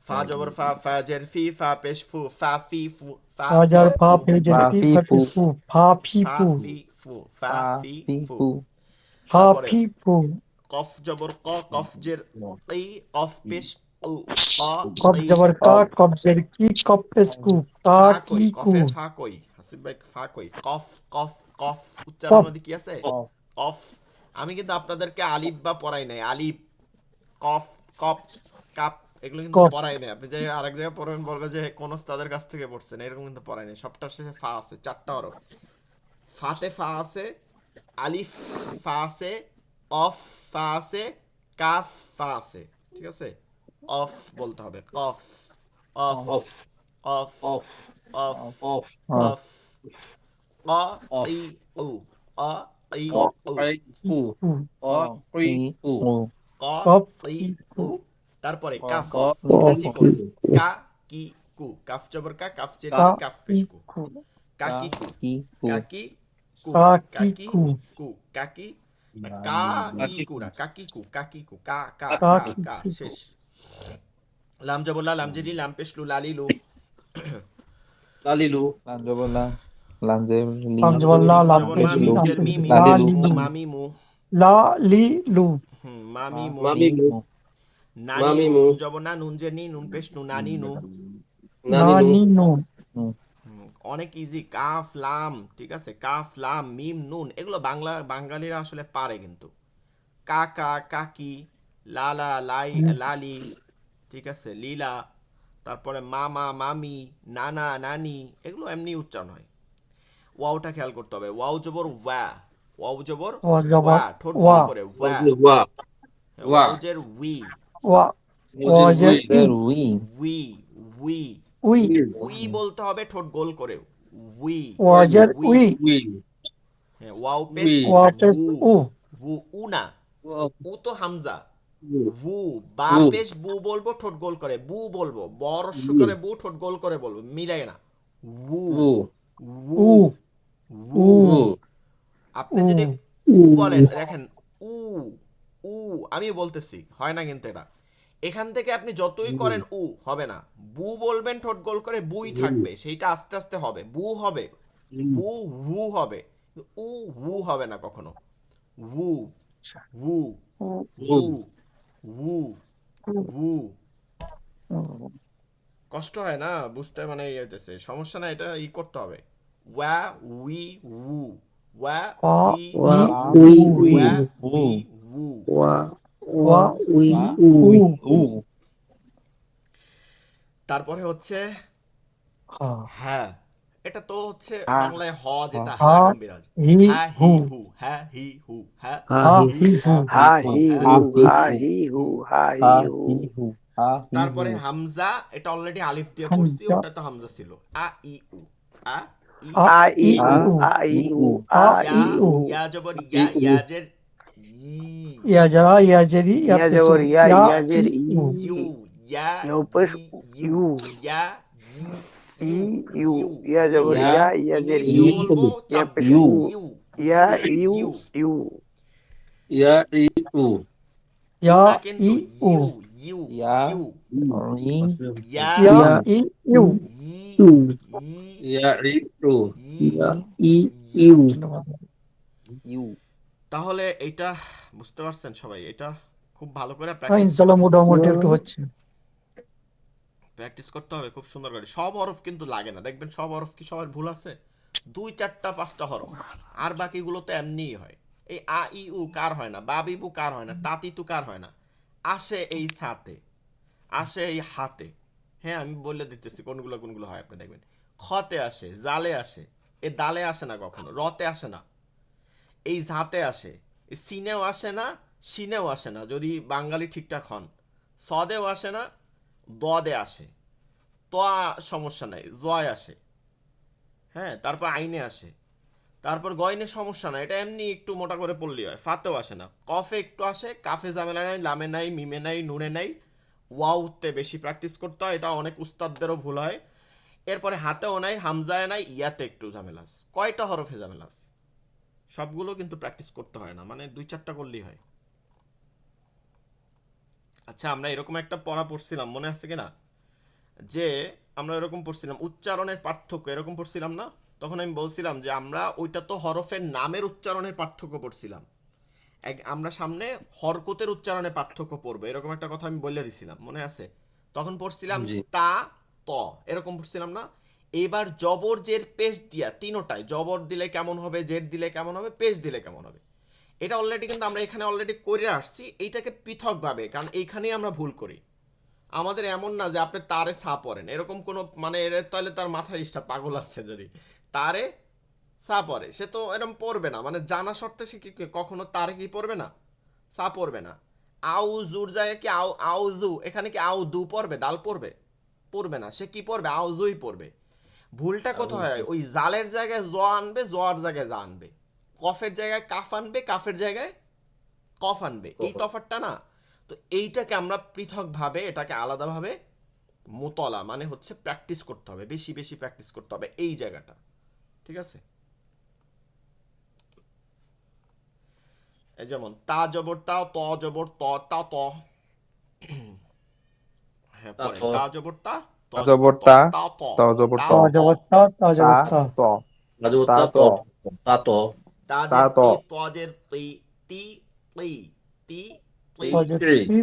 ফা জবর ফা, ফা জের ফি, ফা পেশ ফু, ফা ফি ফু, ফা ফি হাজার ফা ফু, ফেজের ফা ফি ফি ফা ফু পেশ ফু ফা ফি ফা ফু ফি ফু, ফা ফা ফি ফি ফু। ফু ফা তারপরে ফি ফু কফ জবর ক, কফ জের কি, কফ পেশ কু, ক কব কি জবর কা কু। কব জের কি কব পেশ কু কা ফা কি কই, কু কফের ফা কই, হাসিব ভাই ফা কই, কফ কফ কফ উচ্চারণের কব মধ্যে কি আছে? ক কফ। আমি কিন্তু আপনাদেরকে আলিফ বা পড়াই নাই, আলিফ, কফ, কপ, কাপ এগুলো কিন্তু কফ পড়াই নাই। আপনি যে আরেক জায়গায় পড়বেন বলবে যে কোন ওস্তাদের কাছ থেকে পড়ছেন, এরকম কিন্তু পড়াই নাই। সবটার শেষে ফা আছে, চারটা হরফ। ফাতে ফা আছে, আলিফ ফা আছে, অফ ফা আছে, কাফ ফা আছে, ঠিক আছে? অফ বলতে হবে, কফ, অফ, off, অফ, off, অফ, off, অফ, অ ই উ, অ ই off, উ, উ off, উ ক কফ ই উ, তারপরে ক কাফ, ক এটা ক চিকন, কা কি কু, কাফ জবর কা, কাফ জের কা কি, কাফ পেশ কু, কু কাকি কু, কি কু কাকি কু, কা কি কাকি কু কু, কাকি কা কি কু না, কাকি কু, কাকি কু, কা কা কা কা কি কা, কু শেষ। লাম জবর লা, লাম জেরি, লাম পেশ লু, লালি লু, lalilu, লাঞ্জবলা লাঞ্জে লি লাম জবর লা মিম লাম জবর মা, পেশ পেশলু মিম লাম জের পেশ মি, মিম লা পেশ লালিলু লি মু, লু মামি মু, লা লি লু মামি মু, mamimu, নানি নু, mamimu, নুন জবর না, নুন জের নি, নুন পেশ নু, নানি নু। না naninu, নি নু অনেক ইজি, কাফ লাম, ঠিক আছে? কাফ লাম মিম নুন, এগুলো বাঙালিরা আসলে পারে কিন্তু। কাকা কাকি, লালা লাই লালি, ঠিক আছে? লীলা, তারপরে মামা মামি, নানা নানি, এগুলো এমনি উচ্চারণ হয়। ওয়াওটা খেয়াল করতে হবে, ওয়াও জবর ওয়া, ওয়াও জবর ওয়া ওয়া, জবর ঠোঁট ওয়া গোল করে ওয়া, wa, wa, ওয়াও জের উই, ওয়া mojir ওয়াজের wi, উ উই উই, উই, উই উই বলতে হবে ঠোঁট গোল করে, উই, ওয়াজের উই, উই wi, হ্যাঁ, ওয়াও পেশ wi, ওয়া পেশ উ, উ উ, উ না, wa, উ তো হামজা, wu, বু, বা wu, পেশ বু বলবো, ঠোঁট গোল করে বু বলবো, বরস্য wu, করে বু, ঠোঁট গোল করে বলবো, মিলাই না, উ, wu, উ, উ উ। উ wu, আপনি উ যদি উ বলেন, দেখেন উ, উ, আমি বলতেছি, হয় না কিন্তু এটা। এখান থেকে আপনি যতই করেন উ হবে না, বু বলবেন ঠোঁট গোল করে, বুই থাকবে, সেইটা আস্তে আস্তে হবে, বু হবে, বু হু হবে, উ হু হবে না কখনো, হু, হু, উ হু, wu, হু, হু। উ কষ্ট হয় না বুঝতে, মানে ইয়ে হইতেছে, সমস্যা না, এটা ই করতে হবে। ওয়া উই উ, ওয়া ওয়া উই ওয়া ই উ, উই উ উই ওয়া উ উই উ। ওয়া ওয়া ওয়া উই ওয়া উই উ উ তারপরে হচ্ছে হা হ্যাঁ, এটা তো হচ্ছে হা বাংলায় হ, যেটা হা হ্যাঁ গম্ভীরাজ, হি হ্যাঁ হি হু হু, হ্যাঁ হি হু, হ্যাঁ হা হা হি হি হি হু হা হু, হি হ্যাঁ হু হা হি হি হু হু। হা হা হি হু হি হু হা হি হু তারপরে হামজা, এটা অলরেডি আলিফ দিয়ে করছি, হামজা ওটা তো হামজা ছিল। আ ই উ, আ ই আ আ ই ই উ আ উ আ ই ই উ উ আ আ ইয়া, ই ই উ উ ইয়া জবর ই ইয়া, উ ইয়াজের ই, ইয়া যারা ইয়াজেরি ইয়া ইয়া পেশু জবর ইয়া ইয়া ইয়া ইয়াজের পেশ ই ই উ ইউ, ইয়া ইউ পেশ ই ইউ, ইউ ইয়া ই ই ইউ, ইউ ইউ, ইয়া ইউ। জবর ইয়া ইয়া ইয়াজের ইংলিশ ই ইউ ই বলবো, ইয়া চাপ পেশ দিবেন, ইউ উ ইউ, ইয়া ইউ ইউ। ইউ ya, i, u, উ ইয়া না কিন্তু ই উ ইউ, ইউ, ইয়া ইউ, ই ইয়া ইয়া ইয়া ই ইউ ই উ ই ya, i, u, ই ইয়া ই ইউ। ইউ ইউ তাহলে এটা বুঝতে পারছেন সবাই, এটা খুব ভালো করে প্র্যাকটিস ইনশাল্লাহ মোটামুটি একটু হচ্ছে প্র্যাকটিস করতে হবে খুব সুন্দর করে। সব হরফ কিন্তু লাগে না, দেখবেন সব হরফ কি সবার ভুল আছে, 2, 4, 5টা হরফ, আর বাকিগুলো তো এমনিই হয়। এই আ ই উ কার হয় না, বা বিবু কার হয় না, তাতি তু কার হয় না, আসে এই সাথে, আসে এই হাতে। হ্যাঁ, আমি বলে দিতেছি কোনগুলো কোনগুলো হয়, আপনি দেখবেন। খতে আসে, জালে আসে, এ দালে আসে না কখনো, রতে আসে না, এই ঝাতে আসে, এই সিনেও আসে না, সিনেও আসে না যদি বাঙালি ঠিকঠাক হন, সদেও আসে না, দদে আসে, তো সমস্যা নাই, জয় আসে, হ্যাঁ, তারপর আইনে আসে, তারপর গয়নে সমস্যা নাই, এটা এমনি একটু মোটা করে পড়লেই হয়। ফাতেও আসে না, কফে একটু আসে, কাফে ঝামেলা নাই, লামে নাই, মিমে নাই, নুনে নাই। ওয়াউতে বেশি প্র্যাকটিস করতে হয়, এটা অনেক উস্তাদদেরও ভুল হয়। এরপরে হাতেও নাই, হামজায় নাই, ইয়াতে একটু ঝামেলাস। কয়টা হরফে ঝামেলাস, সবগুলো কিন্তু প্র্যাকটিস করতে হয় না, মানে 2, 4টা করলেই হয়। আচ্ছা, আমরা এরকম একটা পড়া পড়ছিলাম, মনে আছে কিনা, যে আমরা এরকম পড়ছিলাম উচ্চারণের পার্থক্য, এরকম পড়ছিলাম না? তখন আমি বলছিলাম যে আমরা ওইটা তো হরফের নামের উচ্চারণের পার্থক্য পড়ছিলাম, আমরা সামনে হরকতের উচ্চারণে পার্থক্য পড়বো, এরকম একটা কথা আমি বলে দিছিলাম, মনে আছে? তখন পড়ছিলাম জি, তা ত, এরকম পড়ছিলাম না? এবার জবর জের পেশ দিয়া, তিনোটায় জবর দিলে কেমন হবে, জের দিলে কেমন হবে, পেশ দিলে কেমন হবে, এটা অলরেডি কিন্তু আমরা এখানে অলরেডি করে আসছি। এইটাকে পৃথকভাবে, কারণ এইখানেই আমরা ভুল করি। আমাদের এমন না যে আপনি তারে ছা পড়েন, এরকম কোনো, মানে এর তাহলে তার মাথায় ইচ্ছা পাগল আসছে, যদি তারে সা পড়ে, সে তো এরকম পড়বে না, মানে জানা সত্ত্বে সে কি কখনো তার কি পড়বে না, সা পড়বে না। আউ জুর জায়গায় কি আউ আউ জু, এখানে কি আউ দু পড়বে, দাল পড়বে, পড়বে না, সে কি পড়বে, আউ জুই পড়বে। ভুলটা কোথায় হয়, ওই জালের জায়গায় জ আনবে, জর জায়গায় যা আনবে, কফের জায়গায় কাফ আনবে, কাফের জায়গায় কফ আনবে, এই তফাৎটা না। তো এইটাকে আমরা পৃথকভাবে, এটাকে আলাদাভাবে মোতলা মানে হচ্ছে প্র্যাকটিস করতে হবে, বেশি বেশি প্র্যাকটিস করতে হবে এই জায়গাটা, ঠিক আছে। এই যেমন তা জবর তা, ত জবর ত, তা ত। হ্যাঁ পরে তা জবর তা, ত তা জবর জবর ত, তা, তা ত, ত জবর তা ত, তা ত। জবর তা, তা তা জবর তা। ত, রাজু তা তা ত, তো তা তো তাজের ত, তি, তজের তি, তি তি তি তি। তজের ত্রি তি,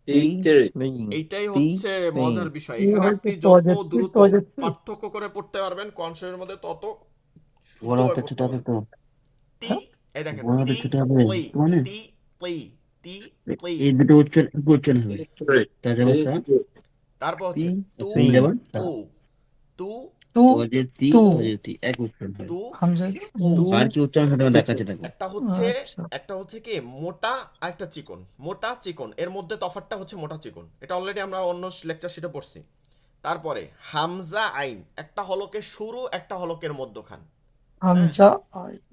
তি, ত্রি লি, এইটাই তি, হচ্ছে লি। মজার বিষয়, তি এখানে হচ্ছে আপনি যত তজের তি, দ্রুত তজের তি। পার্থক্য করে পড়তে পারবেন কনসেপ্টের মধ্যে, তত বড় সুন্দরভাবে হাতে পড়তে ছোট হাতে পারবেন। তো তি, এই দেখেন বড় হাতে তি ছোট হাতে প্লি, মানে তি প্লি, তি প্লি। এই দুটো উচ্চারণ হবে ত্রি তা যেমন তা তারপর তি, হচ্ছে তু, তি, যেমন তা তু, তু, তু, তু, তজের তি এক উচ্চারণ হয় তু, হামজা তু। তু। আর কি উচ্চারণ হয় তোমার দেখাচ্ছে দেখো আচ্ছা, একটা হচ্ছে কি মোটা আর একটা চিকন, মোটা চিকন এর মধ্যে তফাৎটা হচ্ছে মোটা চিকন, এটা অলরেডি আমরা অন্য লেকচার শিটে পড়ছি। তারপরে হামজা আইন, একটা হলকের শুরু, একটা হলকের মধ্যখান। হ্যাঁ হামজা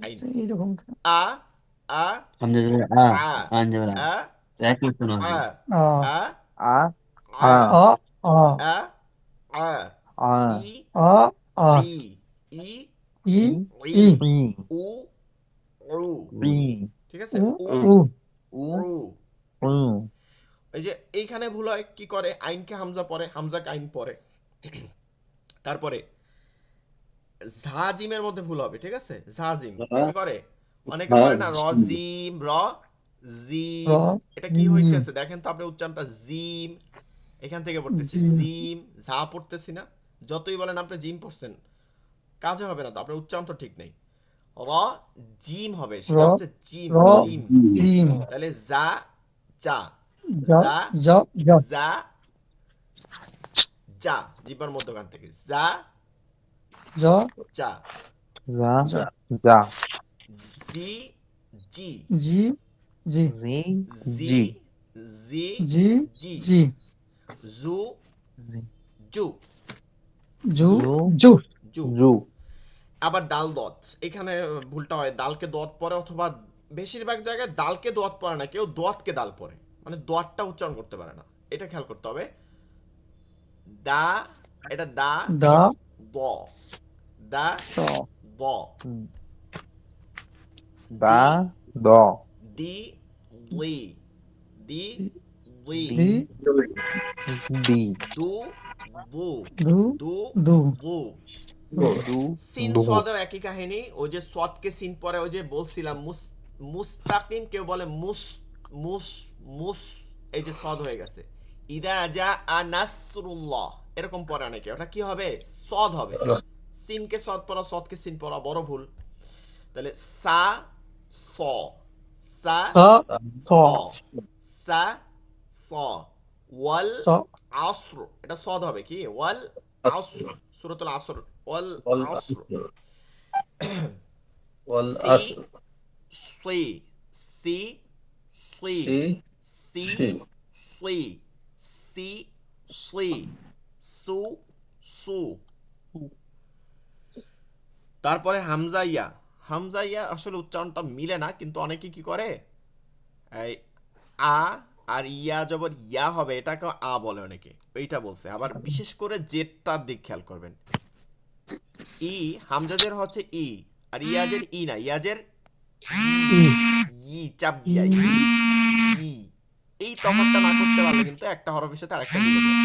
আইন। এইরকম। আ আ হামজা যাবে আ আন যাবে আ এক উচ্চারণ আ হবে আ আ আ, আ আ, আ আ আ আ আ, ই আ আ ই ই ই ই, ই ই ই, উ উ, ই, ঠিক আছে, উ উ উ উ, উ। উ, এই যে এইখানে ভুল হয়, কি করে, আইনকে হামজা পড়ে, হামজাকে আইন পড়ে। তারপরে ঝাজিমের মধ্যে ভুল হবে, ঠিক আছে, ঝাজিম কি করে, অনেকে পড়ে না রজিম, র র জিম, এটা কি জিম হইতেছে দেখেন তো আপনি উচ্চারণটা, জিম, এখান থেকে পড়তেছি জিম জিম, ঝা পড়তেছি না, যতই বলেন আপনি জিম পড়ছেন কাজে হবে না, তো আপনার উচ্চারণ তো ঠিক নেই। র জিম হবে, র সেটা হচ্ছে জিম, র জিম। জিম তাহলে যা যা যা যা যা যা যা যা, জিব্বার মধ্যখান থেকে যা যা যা। যা, যা যা, জি জি জি জি জি, জি জি, জি জি জি। জি জু জি, জু জু জু জু, জু জু। জু, আবার ডাল দত, এখানে ভুলটা হয়, দালকে দত পড়ে, অথবা বেশিরভাগ জায়গায় দালকে দত পড়ে না, কেউ দতকে দাল পড়ে, মানে দতটা উচ্চারণ করতে পারে না, এটা খেয়াল করতে হবে। দা, এটা দা দা দ, দা দ, দ, দা, দি দ, দি লি, দি লি, দি দি, দু দু, দু দু দু দু। দু, সিন দু, সোয়াদেও একই কাহিনী, ওই যে সোয়াদকে সিন পরে, ওই যে বলছিলাম মুস্তাকিম, কেউ বলে মুস মুস মুস, এই যে সদ হয়ে গেছে, ইদা জা নাসরুল্লাহ, এরকম পরে অনেকে, ওটা কি হবে, সদ হবে, সিনকে সদ পড়া, সদকে সিন পড়া, বড় ভুল। তাহলে সা স, সা সা স স, সা স, ওয়াল স আসর, এটা সদ হবে কি, ওয়াল আসর, সূরাতুল আসর, ওয়াল আসর। ওয়াল সি আসর সি সি সি সি সি সি সি সি সি সু সু। তারপরে হামজাইয়া, হামজাইয়া আসলে উচ্চারণটা মিলে না, কিন্তু অনেকে কি করে, এই আ আর ইয়া জবর ইয়া হবে, এটাকে আ বলে অনেকে, এইটা বলছে। আবার বিশেষ করে জেডটার দিক খেয়াল করবেন, ই হামজাদের হচ্ছে ই, আর ইয়াজের ই না, ইয়াজের ই ই, চাপ ই দিয়া ই, ই। এই তফাৎটা না করতে পারলে কিন্তু একটা হরফের সাথে আরেকটা মিলে যায়।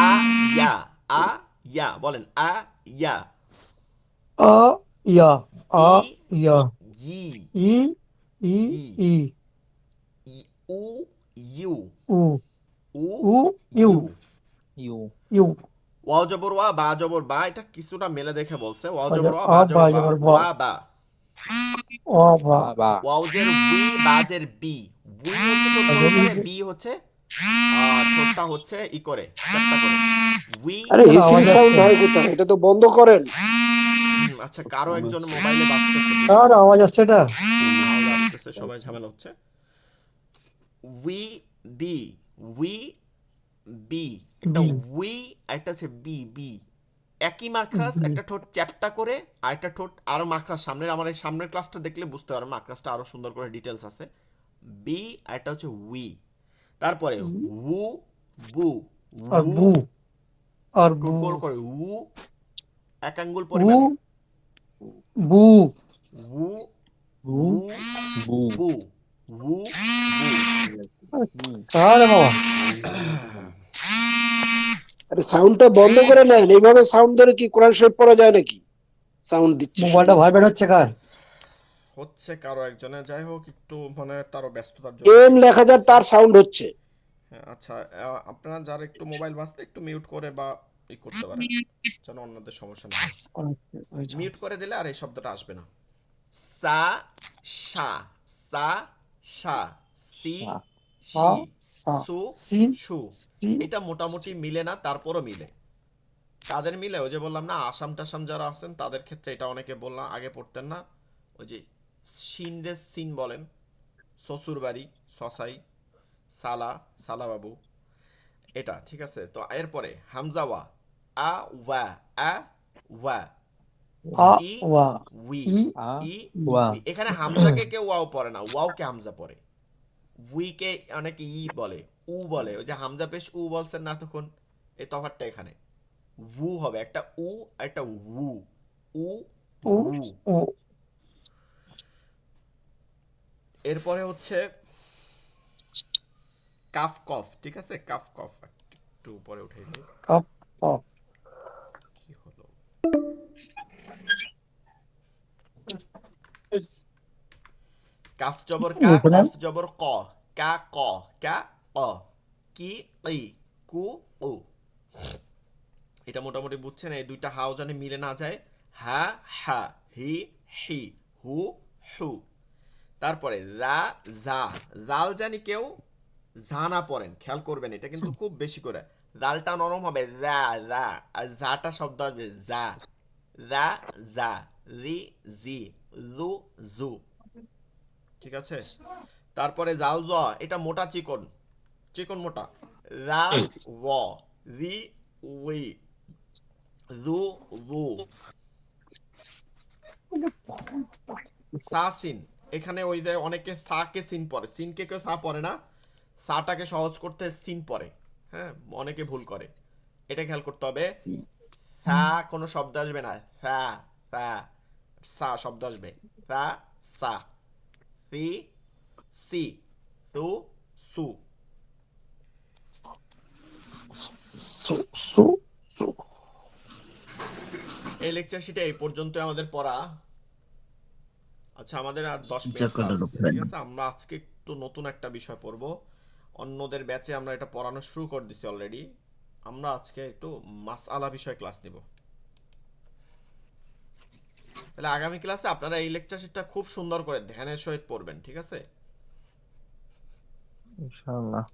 আ ইয়া, আ ইয়া বলেন, আ ইয়া, আ ইয়া আ ই ইয়া ই ই ই ই, ই উ ইউ, উ উ উ ইউ ইউ। ইউ, ইউ ওয়াও জবর ওয়া, বা জবর বা, এটা কিছুটা মেলে দেখে বলছে, ওয়াও আ জবর ওয়া, বা বা জবর বা, জবর বা ওয়া বা। অ বা বা, বা, ওয়াওজের উই, বাজের বি, উই হচ্ছে ঠোঁট বড় করে, বি হচ্ছে ঠোঁটটা হচ্ছে ই করে, চ্যাপ্টা করে, উই। আরে কেন এসির আওয়াজ সাউন্ড আসছে? হয় কোথায়? এটা তো বন্ধ করেন। আচ্ছা, কারো একজন মোবাইলে বাজতেছে, ঠিক আর আছে? আওয়াজ আসছে এটা আওয়াজ আসতেছে, সবাই ঝামেলা হচ্ছে। উই বি, উই বি, একটা বি উই আর একটা হচ্ছে বি, বি একই মাখরাজ, একটা ঠোঁট চ্যাপ্টা করে আর একটা ঠোঁট আরো মাখরাজ। সামনের আমার এই সামনের ক্লাসটা দেখলে বুঝতে পারবেন, মাখরাজটা আরো সুন্দর করে ডিটেলস আছে। বি আর একটা হচ্ছে উই। তারপরে হু বু, আর হু বু আর একটু বু গোল করে হু, এক আঙ্গুল উ পরিমাণে বু হু, বু হু বু বু, হু বু। আরে বাবা আরে সাউন্ডটা বন্ধ করে নেন, এইভাবে সাউন্ড ধরে কি কোরআন শরীফ পড়া যায় নাকি? সাউন্ড দিচ্ছে মোবাইলটা ভাইব্রেট হচ্ছে কার? হচ্ছে কারো একজনের, যাই হোক একটু মানে তারও ব্যস্ততার জন্য এম ঠিক লেখা যার করতেছে। তার সাউন্ড হচ্ছে। হ্যাঁ, আচ্ছা, আপনারা যারা একটু মোবাইল বাজতে একটু মিউট করে বা ই করতে পারেন, যেন অন্যদের সমস্যা না হয়। মিউট করে দিলে আর এই শব্দটা আসবে না। সা শা, সা শা, সি শি, সু সি শু। সি এটা মোটামুটি মিলে না, তারপরও মিলে। তাদের মিলে, ওই যে বললাম না, আসাম টাসাম যারা আছেন তাদের ক্ষেত্রে এটা অনেকে বললাম আগে পড়তেন না, ওই যে সিন রে সিন বলেন, শ্বশুর বাড়ি সসাই, সালা সালা বাবু, এটা ঠিক আছে। তো এরপরে হামজাওয়া, আ ওয়া, আ ওয়া, আ ই ওয়া উই, ই আ ই ওয়া উই। এখানে হামজাকে কেউ ওয়াও পড়ে না, ওয়াওকে হামজা পড়ে। উইকে অনেকে ই বলে, উ বলে। ওই যে হামজা পেশ উ বলছেন না তখন, এই তফাৎটা এখানে। উ হবে একটা উ আর একটা উ, উ উ উ। উ এরপরে হচ্ছে কাফ কফ, ঠিক আছে? কাফ কফ একটু উপরে উঠে দিই। কাপ অফ কি হলো? কাফ জবর কা, এখানে কফ জবর ক, কা ক, কা ক, কি ই, কু উ। এটা মোটামুটি বুঝছেন? এই দুইটা হাও জানে মিলে না যায়। হা হা, হি হি, হু হু। তারপরে রা জা, জাল জানি কেউ জা না পড়েন, খেয়াল করবেন, এটা কিন্তু খুব বেশি করে। জালটা নরম হবে রা রা, আর জাটা শব্দ আসবে জা, রা জা, রি জি, লু জু, ঠিক আছে? তারপরে জাল জ, এটা মোটা চিকন, চিকন মোটা। রা র, রি উই, রু রু। সা সিন, এখানে ওই যে অনেকে সাকে সিন পড়ে, সিনকে কেউ সা পড়ে না, সাটাকে সহজ করতে সিন পড়ে। হ্যাঁ, অনেকে ভুল করে, এটা খেয়াল করতে হবে। সি সা কোনো শব্দ আসবে না, সা সা, সা শব্দ আসবে, সা সা, সি সি, সু সু। সু সু সু এই লেকচার শিটে এই পর্যন্ত আমাদের পড়া। আচ্ছা, আমাদের আর 10 মিনিট ক্লাস চাকাটার আছে, উপরে ঠিক আছে? আমরা আজকে একটু নতুন একটা বিষয় পড়ব। অন্যদের ব্যাচে আমরা এটা পড়ানো শুরু করে দিছি অলরেডি। আমরা আজকে একটু মাসআলা বিষয় ক্লাস নিব। তাহলে আগামী ক্লাসে আপনারা এই লেকচার শিটটা খুব সুন্দর করে ধ্যানের সহিত পড়বেন, ঠিক আছে? ইনশাআল্লাহ।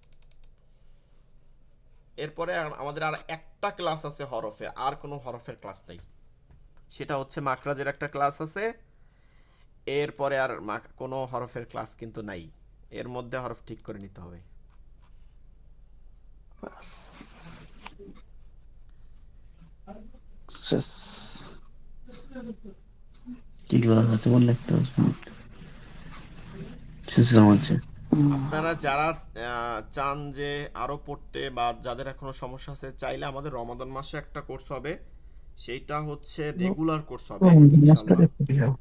এরপরে আমাদের আর একটা ক্লাস আছে হরফের, আর কোনো হরফের ক্লাস নেই। সেটা হচ্ছে মাখরাজের একটা ক্লাস আছে। এরপরে আর কোনো হরফের ক্লাস কিন্তু নাই। এর মধ্যে হরফ ঠিক করে নিতে হবে। শেষ কি করা হচ্ছে বললে একটা শেষ হচ্ছে। আপনারা যারা চান যে আরো পড়তে বা যাদের এখনো সমস্যা আছে, চাইলে আমাদের রমাদান মাসে একটা কোর্স হবে, সেইটা হচ্ছে রেগুলার কোর্স হবে ইনশাআল্লাহ।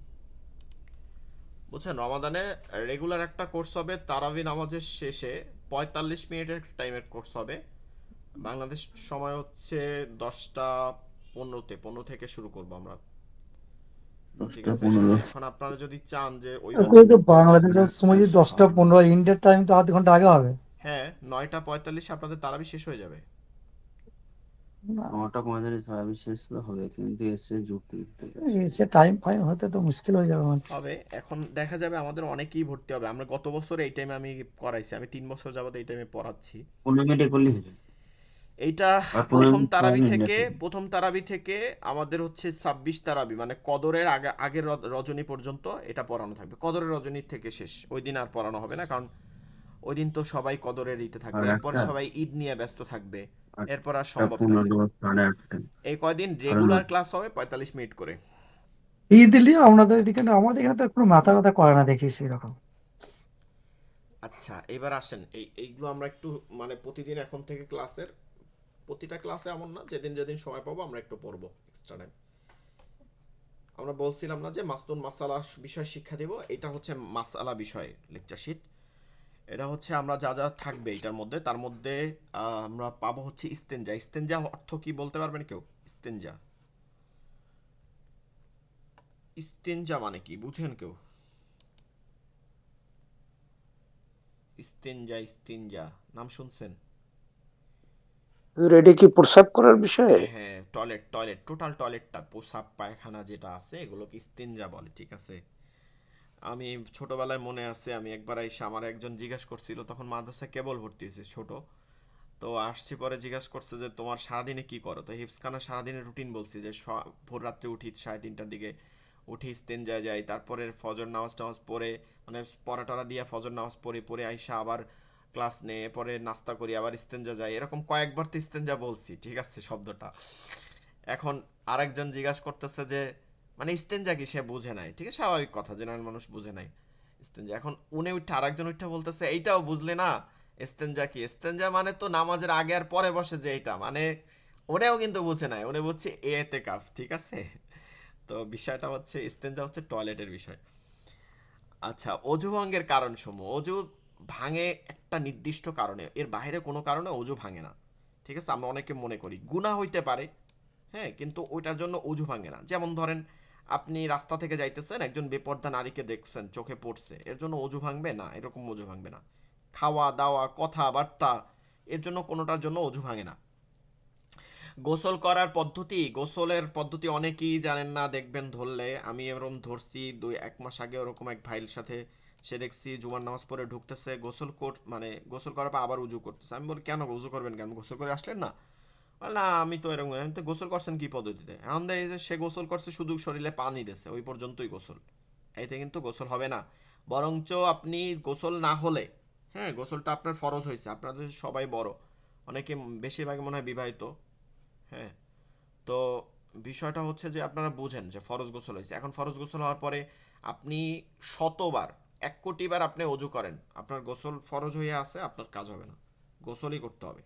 বুঝছেন? রমাদানে রেগুলার একটা কোর্স হবে, তারাবি নামাজের শেষে 45 মিনিটের টাইমের কোর্স হবে। বাংলাদেশ সময় হচ্ছে 10টা 15 থেকে শুরু করব আমরা, ঠিক আছে? 10টা 15 এখন আপনারা যদি চান যে ওই এখন ব্যাচে তো ভর্তি হতে, বাংলাদেশের সময় যে 10টা 15, ইন্ডিয়ার টাইম তো আধ ঘন্টা আগে হবে। হ্যাঁ, 9টা 45 আপনাদের তারাবি শেষ হয়ে যাবে। 9টা 45 সারাবি শেষ তো হবে, কিন্তু এসে যুক্তি এসে টাইম ফাইম হতে তো মুশকিল হয়ে যাবে আমার। হবে, এখন দেখা যাবে আমাদের অনেকেই ভর্তি হবে। আমরা গত বছর এই টাইমে আমি করাইছি, আমি 3 বছর যাবত এই টাইমে পড়াচ্ছি। 15 মিনিটে করলেই হয়ে যাবে। এইটা আর 15 প্রথম তারাবি থেকে আমাদের হচ্ছে 26 তারাবি, মানে কদরের আগের রজনী পর্যন্ত এটা পড়ানো থাকবে। কদরের রজনী থেকে শেষ, ওই দিন আর পড়ানো হবে না, কারণ ওই দিন তো সবাই কদরের ইতে থাকবে, আর এরপর একটা সবাই ঈদ নিয়ে ব্যস্ত থাকবে, এরপর আর একটা সম্ভব না। 15 8:30 এই কয়দিন সাড়ে রেগুলার 9। ক্লাস হবে 45 মিনিট করে। ঈদ দিলি আমাদের এদিকে না, আমাদের এখানে তো কোনো মাথা ব্যথা করে না দেখিস এরকম। আচ্ছা, এবার আসেন এইগুলো আমরা একটু মানে প্রতিদিন এখন থেকে ক্লাসের প্রতিটা ক্লাসে এমন না, যেদিন যেদিন সময় পাবো আমরা একটু পড়বো এক্সট্রা টাইম। আমরা বলছিলাম না যে মাসনুন মাসালা বিষয় শিক্ষা দেব, এটা হচ্ছে মাসালা বিষয় লেকচার শিট। এটা হচ্ছে আমরা যা যা থাকবে এটার মধ্যে, তার মধ্যে আমরা পাবো হচ্ছে ইস্তেঞ্জা। ইস্তেঞ্জা অর্থ কি বলতে পারবেন কেউ? ইস্তেঞ্জা, ইস্তেঞ্জা মানে কি বুঝেন কেউ? ইস্তেঞ্জা, ইস্তেঞ্জা নাম শুনছেন? এটা কি প্রস্রাব করার বিষয়ে? হ্যাঁ, টয়লেট, টোটাল টয়লেটটা, প্রসাব পায়খানা যেটা আছে এগুলোকে ইস্তেঞ্জা বলে, ঠিক আছে? আমি ছোটবেলায় মনে আছে, আমি একবার এসে আমার একজন জিজ্ঞাসা করছিল, তখন মাদ্রাসায় কেবল ভর্তি হয়েছে, ছোট তো আসছি, পরে জিজ্ঞাসা করছে যে তোমার সারাদিনে কি করো, তো হিফজ খানের সারাদিনের রুটিন বলছি যে ভোর রাত্রে উঠি 3:30টার দিকে, উঠি ইস্তেঞ্জা যাই, তারপরে ফজর নামাজ টামাজ পড়ে, মানে পড়া টরা দিয়া ফজর নামাজ পড়ে, পরে আইসা আবার ক্লাস নিয়ে পরে নাস্তা করি, আবার ইস্তেঞ্জা যাই, এরকম কয়েকবার তো ইস্তেঞ্জা বলছি, ঠিক আছে শব্দটা। এখন আরেকজন জিজ্ঞাসা করতেছে যে মানে ইস্তেঞ্জা কি, সে বুঝে নাই, ঠিক আছে, স্বাভাবিক কথা, জেনারেল মানুষ বুঝে নাই ইস্তেঞ্জা। এখন উনি উঠে আরেকজন উঠে বলতেছে এইটাও বুঝলে না, ইস্তেঞ্জা কি? ইস্তেঞ্জা মানে তো নামাজের আগে আর পরে বসে যে এটা, মানে উনিও কিন্তু বুঝে নাই, উনি বুঝছে এতেকাফ, ঠিক আছে? তো বিষয়টা হচ্ছে ইস্তেঞ্জা হচ্ছে টয়লেটের বিষয়। আচ্ছা, অজু ভঙ্গের কারণ সমূহ। অজু ভাঙে একটা নির্দিষ্ট কারণে, এর বাইরে কোনো কারণে অজু ভাঙে না, ঠিক আছে? আমরা অনেকে মনে করি গুনাহ হইতে পারে, হ্যাঁ, কিন্তু ওইটার জন্য অজু ভাঙে না। যেমন ধরেন আপনি রাস্তা থেকে যাইতেছেন, একজন বেপর্দা নারীকে দেখছেন, চোখে পড়ছে, এর জন্য অজু ভাঙবে না? এরকম অজু ভাঙবে না। খাওয়া দাওয়া কথাবার্তা, এর জন্য কোনোটার জন্য অজু ভাঙে না। গোসল করার পদ্ধতি, গোসলের পদ্ধতি অনেকেই জানেন না, দেখবেন ধরলে, আমি এরকম ধরছি 1 মাস আগে ওরকম এক ভাইয়ের সাথে, সে দেখছি জুমার নামাজ পড়ে ঢুকতেছে, মানে গোসল করার পর আবার উজু করতেছে। আমি বলি কেন উজু করবেন, কেন গোসল করে আসলেন না? না আমি তো এরকম, আমি তো গোসল করছেন কি পদ্ধতিতে? এখন দেয় যে সে গোসল করছে শুধু শরীরে পানি দিছে, ওই পর্যন্তই গোসল। এতে কিন্তু গোসল হবে না। বরঞ্চ আপনি গোসল না হলে, হ্যাঁ, গোসলটা আপনার ফরজ হয়েছে, আপনাদের সবাই বড়, অনেকে বেশিরভাগ মনে হয় বিবাহিত, হ্যাঁ, তো বিষয়টা হচ্ছে যে আপনারা বুঝেন যে ফরজ গোসল হয়েছে। এখন ফরজ গোসল হওয়ার পরে আপনি শতবার, 1 কোটি বার আপনি অজু করেন, আপনার গোসল ফরজ হয়ে আছে, আপনার কাজ হবে না, গোসলই করতে হবে,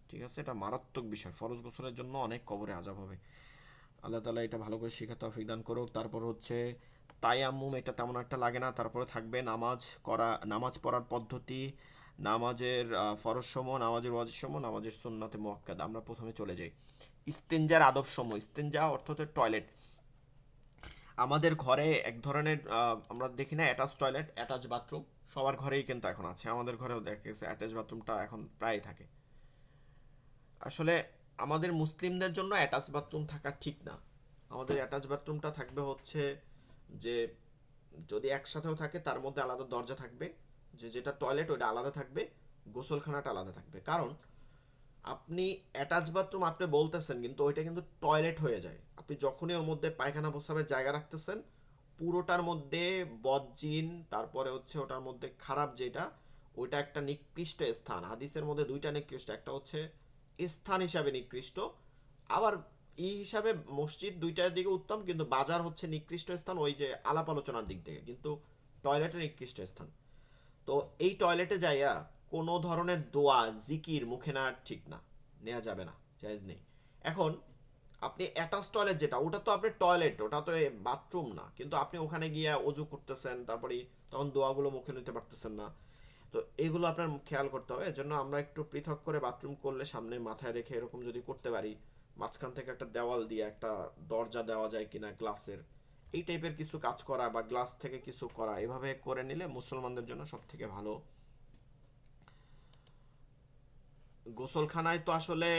ঠিক আছে? এটা মারাত্মক বিষয়, ফরজ গোসলের জন্য অনেক কবরে আযাব হবে। আল্লাহ তাআলা এটা ভালো করে শিক্ষা তৌফিক দান করুক। তারপর হচ্ছে তায়াম্মুম, এটা তেমন একটা লাগে না। তারপরে থাকবে নামাজ পড়ার পদ্ধতি, নামাজের ফরজ সমূহ, নামাজের ওয়াজিব সমূহ, নামাজের সুন্নাতে মুআক্কাদা। আমরা প্রথমে চলে যাই ইস্তেঞ্জার আদব সমূহ। ইস্তেঞ্জা অর্থ হচ্ছে টয়লেট। আমাদের ঘরে এক ধরনের আমরা দেখি না অ্যাটাচ টয়লেট, অ্যাটাচ বাথরুম, সবার ঘরেই কিন্তু এখন আছে, আমাদের ঘরেও দেখা গেছে অ্যাটাচ বাথরুমটা এখন প্রায় থাকে। আসলে আমাদের মুসলিমদের জন্য অ্যাটাচ বাথরুম থাকা ঠিক না। আমাদের অ্যাটাচ বাথরুমটা থাকবে হচ্ছে যে, যদি একসাথেও থাকে তার মধ্যে আলাদা দরজা থাকবে, যেটা টয়লেট ওইটা আলাদা থাকবে, গোসলখানাটা আলাদা থাকবে। কারণ আপনি অ্যাটাচ বাথরুম আপনি বলতেছেন, কিন্তু ওইটা কিন্তু টয়লেট হয়ে যায়। আপনি যখনই ওর মধ্যে পায়খানা প্রস্রাবের জায়গা রাখতেছেন, পুরোটার মধ্যে বদজিন, তারপরে হচ্ছে ওটার মধ্যে খারাপ যেটা, ওইটা একটা নিকৃষ্ট স্থান। হাদিসের মধ্যে 2টা নিকৃষ্ট, একটা হচ্ছে স্থান হিসাবে নিকৃষ্ট, আবার হিসাবে মসজিদ 2টার দিকে উত্তম, কিন্তু বাজার হচ্ছে নিকৃষ্ট স্থান, ওই যে আলাপ আলোচনার দিক থেকে, কিন্তু টয়লেটের নিকৃষ্ট স্থান। তো এই টয়লেটে যাইয়া কোনো ধরনের দোয়া জিকির মুখে না, ঠিক না, নেওয়া যাবে না, জায়েজ নেই। এখন আপনি অ্যাটাচ টয়লেট যেটা, ওটা তো আপনি টয়লেট, ওটা তো বাথরুম না, কিন্তু আপনি ওখানে গিয়ে অজু করতেছেন, তারপরে তখন দোয়াগুলো মুখে নিতে পারতেছেন না। তো এগুলো আপনার খেয়াল করতে হবে। এজন্য আমরা একটু পৃথক করে বাথরুম করলে সামনে মাথায় রেখে এরকম যদি করতে পারি, মাঝখান থেকে একটা দেওয়াল দিয়ে একটা দরজা দেওয়া যায় কিনা গ্লাসের, এই টাইপের কিছু কাজ করা, বা গ্লাস থেকে কিছু করা, এভাবে করে নিলে মুসলমানদের জন্য সব থেকে ভালো। গোসলখানায় তো আসলে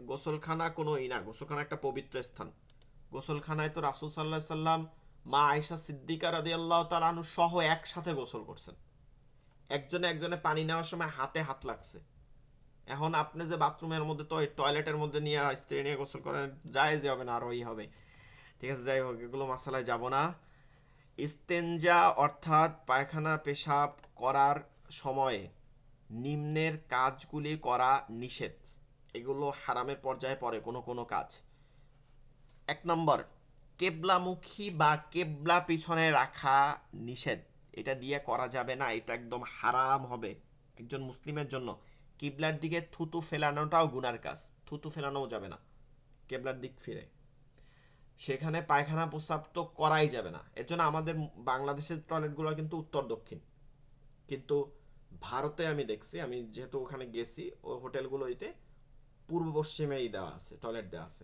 গোসলখানা কোনো না, গোসলখানা একটা পবিত্র স্থান। গোসলখানায় তো রাসূল সাল্লাল্লাহু আলাইহি সাল্লাম মা আয়েশা সিদ্দিকা রাদিয়াল্লাহু তাআলা আনহু সহ একসাথে গোসল করছেন। একজনে পানি নেওয়ার সময় হাতে হাত লাগছে, এখন আপনি যে বাথরুমের মধ্যে তো টয়লেটের মধ্যে নিয়ে স্ত্রী নিয়ে গোসল করেন, জায়েজ হবে না, আর ওই হবে। ঠিক আছে, যাই হোক, এগুলো মাসালায় যাব না। ইস্তেঞ্জা অর্থাৎ পায়খানা পেশাব করার সময়ে নিম্নের কাজগুলি করা নিষেধ। এগুলো হারামের পর্যায়ে পড়ে কোনো কোনো কাজ। 1 নম্বর, কেবলামুখী বা কেবলা পিছনে রাখা নিষেধ। এটা দিয়ে করা যাবে না, এটা একদম হারাম হবে একজন মুসলিমের জন্য। কিবলার দিকে থুতু ফেলানোটাও গুনার কাজ, থুতু ফেলানোও যাবে না কেবলার দিক ফিরে। সেখানে পায়খানা প্রস্রাব তো করাই যাবে না। এর জন্য আমাদের বাংলাদেশের টয়লেটগুলো কিন্তু উত্তর দক্ষিণ, কিন্তু ভারতে আমি দেখছি, আমি যেহেতু ওখানে গেছি, ওই হোটেলগুলোতে পূর্ব পশ্চিমেই দেওয়া আছে, টয়লেট দেওয়া আছে।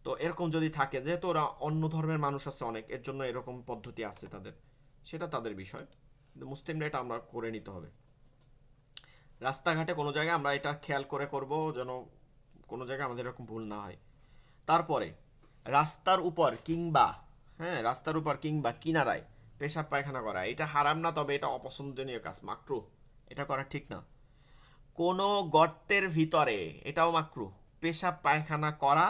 তো এরকম যদি থাকে, যেহেতু ওরা অন্য ধর্মের মানুষ আছে অনেক, এর জন্য এরকম পদ্ধতি আছে তাদের, সেটা তাদের বিষয়, কিন্তু মুসলিমরা এটা আমরা করে নিতে হবে। রাস্তাঘাটে কোনো জায়গায় আমরা এটা খেয়াল করে করব, যেন কোনো জায়গায় আমাদের এরকম ভুল না হয়। তারপরে রাস্তার উপর কিংবা, হ্যাঁ, রাস্তার উপর কিংবা কিনারায় পেশাব পায়খানা করা, এটা হারাম না, তবে এটা অপছন্দনীয় কাজ, মাকরুহ, এটা করা ঠিক না। কোনো গর্তের ভিতরে, এটাও মাকরুহ, পেশাব পায়খানা করা।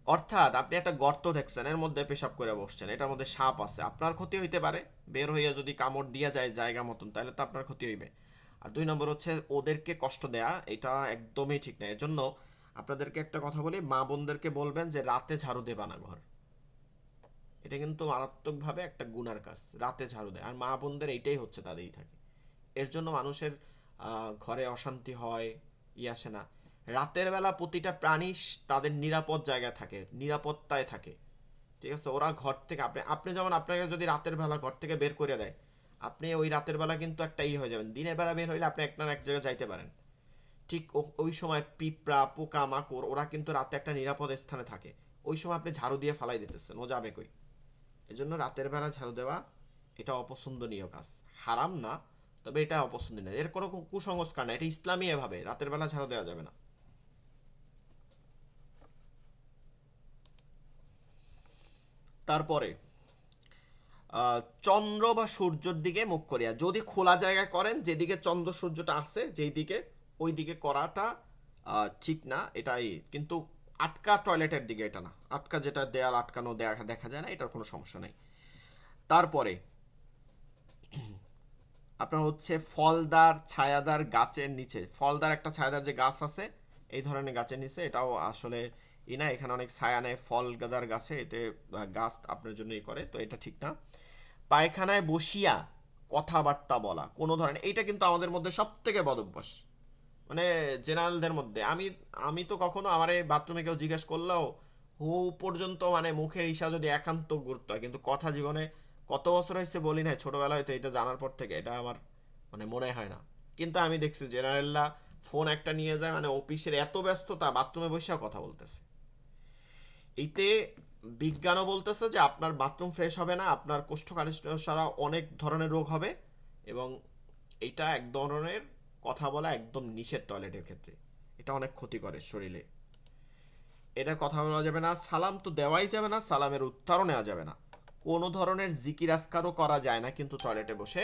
অর্থাৎ আপনি একটা গর্ত দেখছেন, এর মধ্যে পেশাব করে বসছেন, এটার মধ্যে সাপ আছে, আপনার ক্ষতি হইতে পারে, বের হইয়া যদি কামড় দিয়া যায় জায়গা মতন, তাহলে তো আপনার ক্ষতি হইবে। আর 2 নম্বর হচ্ছে ওদেরকে কষ্ট দেয়া, এটা একদমই ঠিক না। এর জন্য আপনাদেরকে একটা কথা বলি, মা বোনদেরকে বলবেন যে রাতে ঝাড়ু দেবা না ঘর। এটা কিন্তু মারাত্মকভাবে একটা গুনার কাজ, রাতে ঝাড়ু দেয়। আর মা বোনদের এইটাই হচ্ছে, তাদেরই থাকে। এর জন্য মানুষের ঘরে অশান্তি হয়, আসে না। রাতের বেলা প্রতিটা প্রাণী তাদের নিরাপদ জায়গায় থাকে, নিরাপত্তায় থাকে। ঠিক আছে, ওরা ঘর থেকে, আপনি যেমন, আপনাকে যদি রাতের বেলা ঘর থেকে বের করে দেয়, আপনি ওই রাতের বেলা কিন্তু একটা হয়ে যাবেন। দিনের বেলা বের হইলে আপনি একটা না এক জায়গায় যাইতে পারেন। ঠিক ওই সময় পিঁপড়া, পোকা মাকড়, ওরা কিন্তু রাতে একটা নিরাপদ স্থানে থাকে। ওই সময় আপনি ঝাড়ু দিয়ে ফালাই দিতেছেন, ও যাবে কই? এজন্য রাতের বেলা ঝাড়ু দেওয়া এটা অপছন্দনীয় কাজ, হারাম না, তবে এটা অপছন্দনীয়। এর কোনো কুসংস্কার না, এটা ইসলামী এভাবে রাতের বেলা ঝাড়ু দেওয়া যাবে না। তারপরে চন্দ্র বা সূর্যের দিকে মুখ করিয়া, যদি খোলা জায়গায় করেন, যেদিকে চন্দ্র সূর্যটা আছে যেই দিকে, ওই দিকে করাটা ঠিক না, এটাই। কিন্তু আটকা টয়লেটের দিকে এটা না, আটকা যেটা দেয়াল আটকানো দেখা যায় না, এটার কোনো সমস্যা নেই। তারপরে আপনার হচ্ছে ফলদার ছায়াদার গাছের নিচে, ফলদার একটা ছায়াদার যে গাছ আছে এই ধরনের গাছের নিচে, এটাও আসলে না, এখানে অনেক ছায়া নেয় ফল গাদার গাছে, এতে গাছ আপনার জন্য করে, তো এটা ঠিক না। পায়খানায় বসিয়া কথাবার্তা বলা কোনো ধরনের, এইটা কিন্তু আমাদের মধ্যে সব থেকে বদ অভ্যাস, মানে জেনারেলদের মধ্যে। আমি আমি তো কখনো আমার এই বাথরুমে কেউ জিজ্ঞেস করলেও হু পর্যন্ত, মানে মুখের ইশা যদি একান্ত গুরুত্ব হয়, কিন্তু কথা জীবনে কত বছর হয়েছে বলি না, ছোটবেলা হয়তো, এটা জানার পর থেকে এটা আমার মানে মনে হয় না। কিন্তু আমি দেখছি জেনারেলরা ফোন একটা নিয়ে যায়, মানে অফিসের এত ব্যস্ততা, বাথরুমে বসেও কথা বলতেছে। এইতে বিজ্ঞানও বলতেছে যে আপনার বাথরুম ফ্রেশ হবে না, আপনার কোষ্ঠকাঠিন্য ছাড়া অনেক ধরনের রোগ হবে, এবং এইটা এক ধরনের কথা বলা একদম নিষেধ টয়লেটের ক্ষেত্রে, এটা অনেক ক্ষতি করে শরীরে। এটা কথা বলা যাবে না, সালাম তো দেওয়াই যাবে না, সালামের উত্তরও নেওয়া যাবে না, কোনো ধরনের জিকির আজকারও করা যায় না কিন্তু টয়লেটে বসে।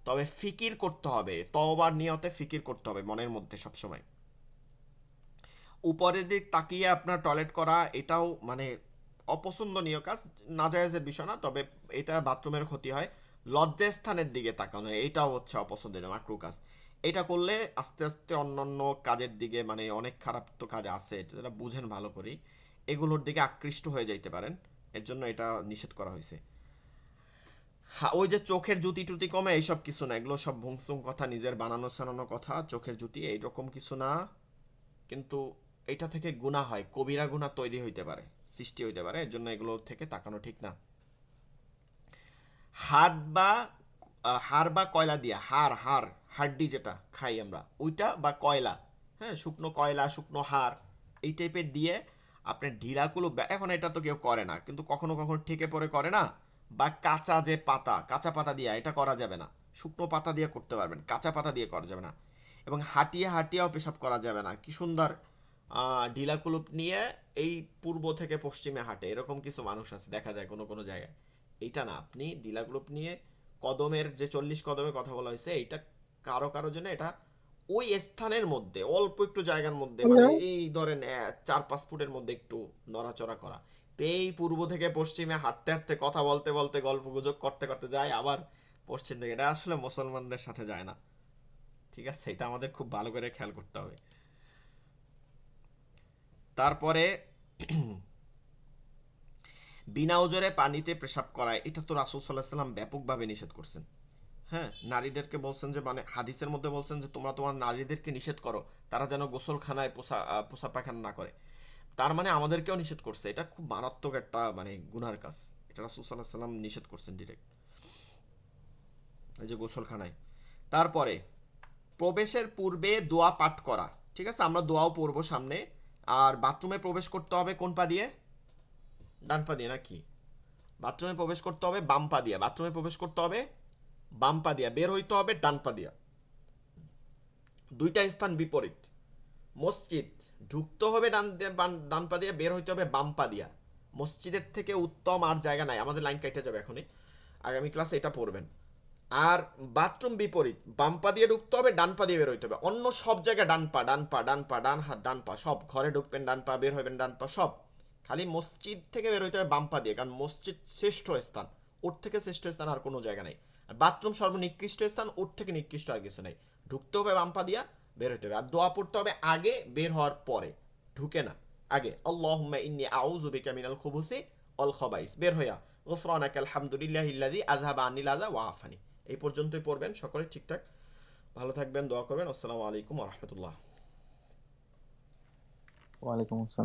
তবে ফিকির করতে হবে, তওবার নিয়তে ফিকির করতে হবে মনের মধ্যে সবসময়। উপরের দিক তাকিয়ে আপনার টয়লেট করা, এটাও মানে অপছন্দনীয় কাজ, নাজায়েজের বিষয় না, তবে এটা বাথরুমের ক্ষতি হয়। লজ্জাস্থানের দিকে তাকানো, এটাও হচ্ছে অপছন্দনীয় মাকরু কাজ। এটা করলে আস্তে আস্তে অন্যান্য কাজের দিকে, মানে অনেক খারাপ তো কাজ আছে যেটা বুঝেন ভালো করেই, এগুলোর দিকে আকৃষ্ট হয়ে যাইতে পারেন, এর জন্য এটা নিষেধ করা হয়েছে। হ্যাঁ, ওই যে চোখের জুতি টুতি কমে, এইসব কিছু না, এগুলো সব ভুংসুং কথা, নিজের বানানো ছানানো কথা। চোখের জুতি এইরকম কিছু না, কিন্তু এটা থেকে গুনাহ হয়, কবিরা গুনাহ তৈরি হইতে পারে, সৃষ্টি হইতে পারে, এর জন্য এগুলো থেকে তাকানো ঠিক না। হাত বা হাড় বা কয়লা দিয়া, হাড্ডি যেটা খাই আমরা, ওইটা বা কয়লা, হ্যাঁ, শুকনো কয়লা, শুকনো হাড়, এই টাইপের দিয়ে আপনার ঢিলাগুলো, এখন এটা তো কেউ করে না, কিন্তু কখনো কখনো ঠেকে পড়ে করে না, বা কাঁচা যে পাতা, কাঁচা পাতা দিয়ে এটা করা যাবে না, শুকনো পাতা দিয়ে করতে পারবেন, কাঁচা পাতা দিয়ে করা যাবে না। এবং হাঁটিয়াও পেশাব করা যাবে না। কি সুন্দর ঢিলাকুলুপ নিয়ে এই পূর্ব থেকে পশ্চিমে হাঁটে, এরকম কিছু মানুষ আছে দেখা যায় কোনো কোনো জায়গায়। এইটা না, আপনি ঢিলাকুলুপ নিয়ে কদমের যে 40 কদমের কথা বলা হয়েছে, এইটা কারো কারো জন্য এটা ওই স্থানের মধ্যে অল্প একটু জায়গার মধ্যে, মানে এই ধরেন 4-5 ফুটের মধ্যে একটু নড়াচড়া করা। তো এই পূর্ব থেকে পশ্চিমে হাঁটতে হাঁটতে কথা বলতে বলতে গল্প গুজব করতে করতে যায় আবার পশ্চিম থেকে, এটা আসলে মুসলমানদের সাথে যায় না। ঠিক আছে, এটা আমাদের খুব ভালো করে খেয়াল করতে হবে। তারপরে বিনা ওজরে পানিতে পেশাব করায়, এটা তো রাসূল সাল্লাল্লাহু আলাইহি সাল্লাম ব্যাপকভাবে নিষেধ করছেন। হ্যাঁ, নারীদেরকে বলছেন যে, মানে হাদিসের মধ্যে বলছেন যে তোমরা তোমার নারীদেরকে নিষেধ করো তারা যেন গোসলখানায় পোষা পায়খানা না করে। তার মানে আমাদেরকেও নিষেধ করছে। এটা খুব মারাত্মক একটা মানে গুনার কাজ। এটা রাসূল সাল্লাল্লাহু আলাইহি সাল্লাম নিষেধ করছেন ডিরেক্ট, এই যে গোসলখানায়। তারপরে প্রবেশের পূর্বে দোয়া পাঠ করা। ঠিক আছে, আমরা দোয়াও পড়বো সামনে। আর বাথরুমে প্রবেশ করতে হবে কোন পা দিয়ে? ডান পা দিয়ে নাকি? বাথরুমে প্রবেশ করতে হবে বাম পা দিয়ে। বাথরুমে প্রবেশ করতে হবে বাম পা দিয়া, বের হইতে হবে ডান পা দিয়া। দুইটা স্থান বিপরীত। মসজিদ ঢুকতে হবে ডান পা দিয়ে, বের হইতে হবে বাম পা দিয়া। মসজিদের থেকে উত্তম আর জায়গা নাই। আমাদের লাইন কেটে যাবে এখনই, আগামী ক্লাসে এটা পড়বেন। আর বাথরুম বিপরীত, বাম পা দিয়ে ঢুকতে হবে ডান পা দিয়ে বের হইতে হবে। অন্য সব জায়গায় ডান পা ডান পা ডান পা ডান হাত ডান পা সব। ঘরে ঢুকবেন ডান পা, বের হইবেন ডান পা সব। খালি মসজিদ থেকে বের হইতে হবে বাম পা দিয়ে, কারণ মসজিদ শ্রেষ্ঠ স্থান, ওর থেকে শ্রেষ্ঠ স্থান আর কোনো জায়গা নাই। আর বাথরুম সর্বনিকৃষ্ট স্থান, ওর থেকে নিকৃষ্ট আর কিছু নাই। ঢুকতে হবে বাম পা দিয়া, বের হইতে হবে। আর দোয়া পড়তে হবে আগে, বের হওয়ার পরে, ঢুকে না আগে। আল্লাহুম্মা ইন্নী আউযু বিকা মিনাল খুবুসি ওয়াল খাবাইস, বের হইয়া গুফরানাকাল হামদুলিল্লাহিল্লাযী আযহাবা আন্নিল আযা ওয়া আফানি। এই পর্যন্তই পড়বেন সকলে। ঠিকঠাক ভালো থাকবেন, দোয়া করবেন। আসসালামু আলাইকুম ওয়া রাহমাতুল্লাহ। ওয়ালাইকুম আসসালাম।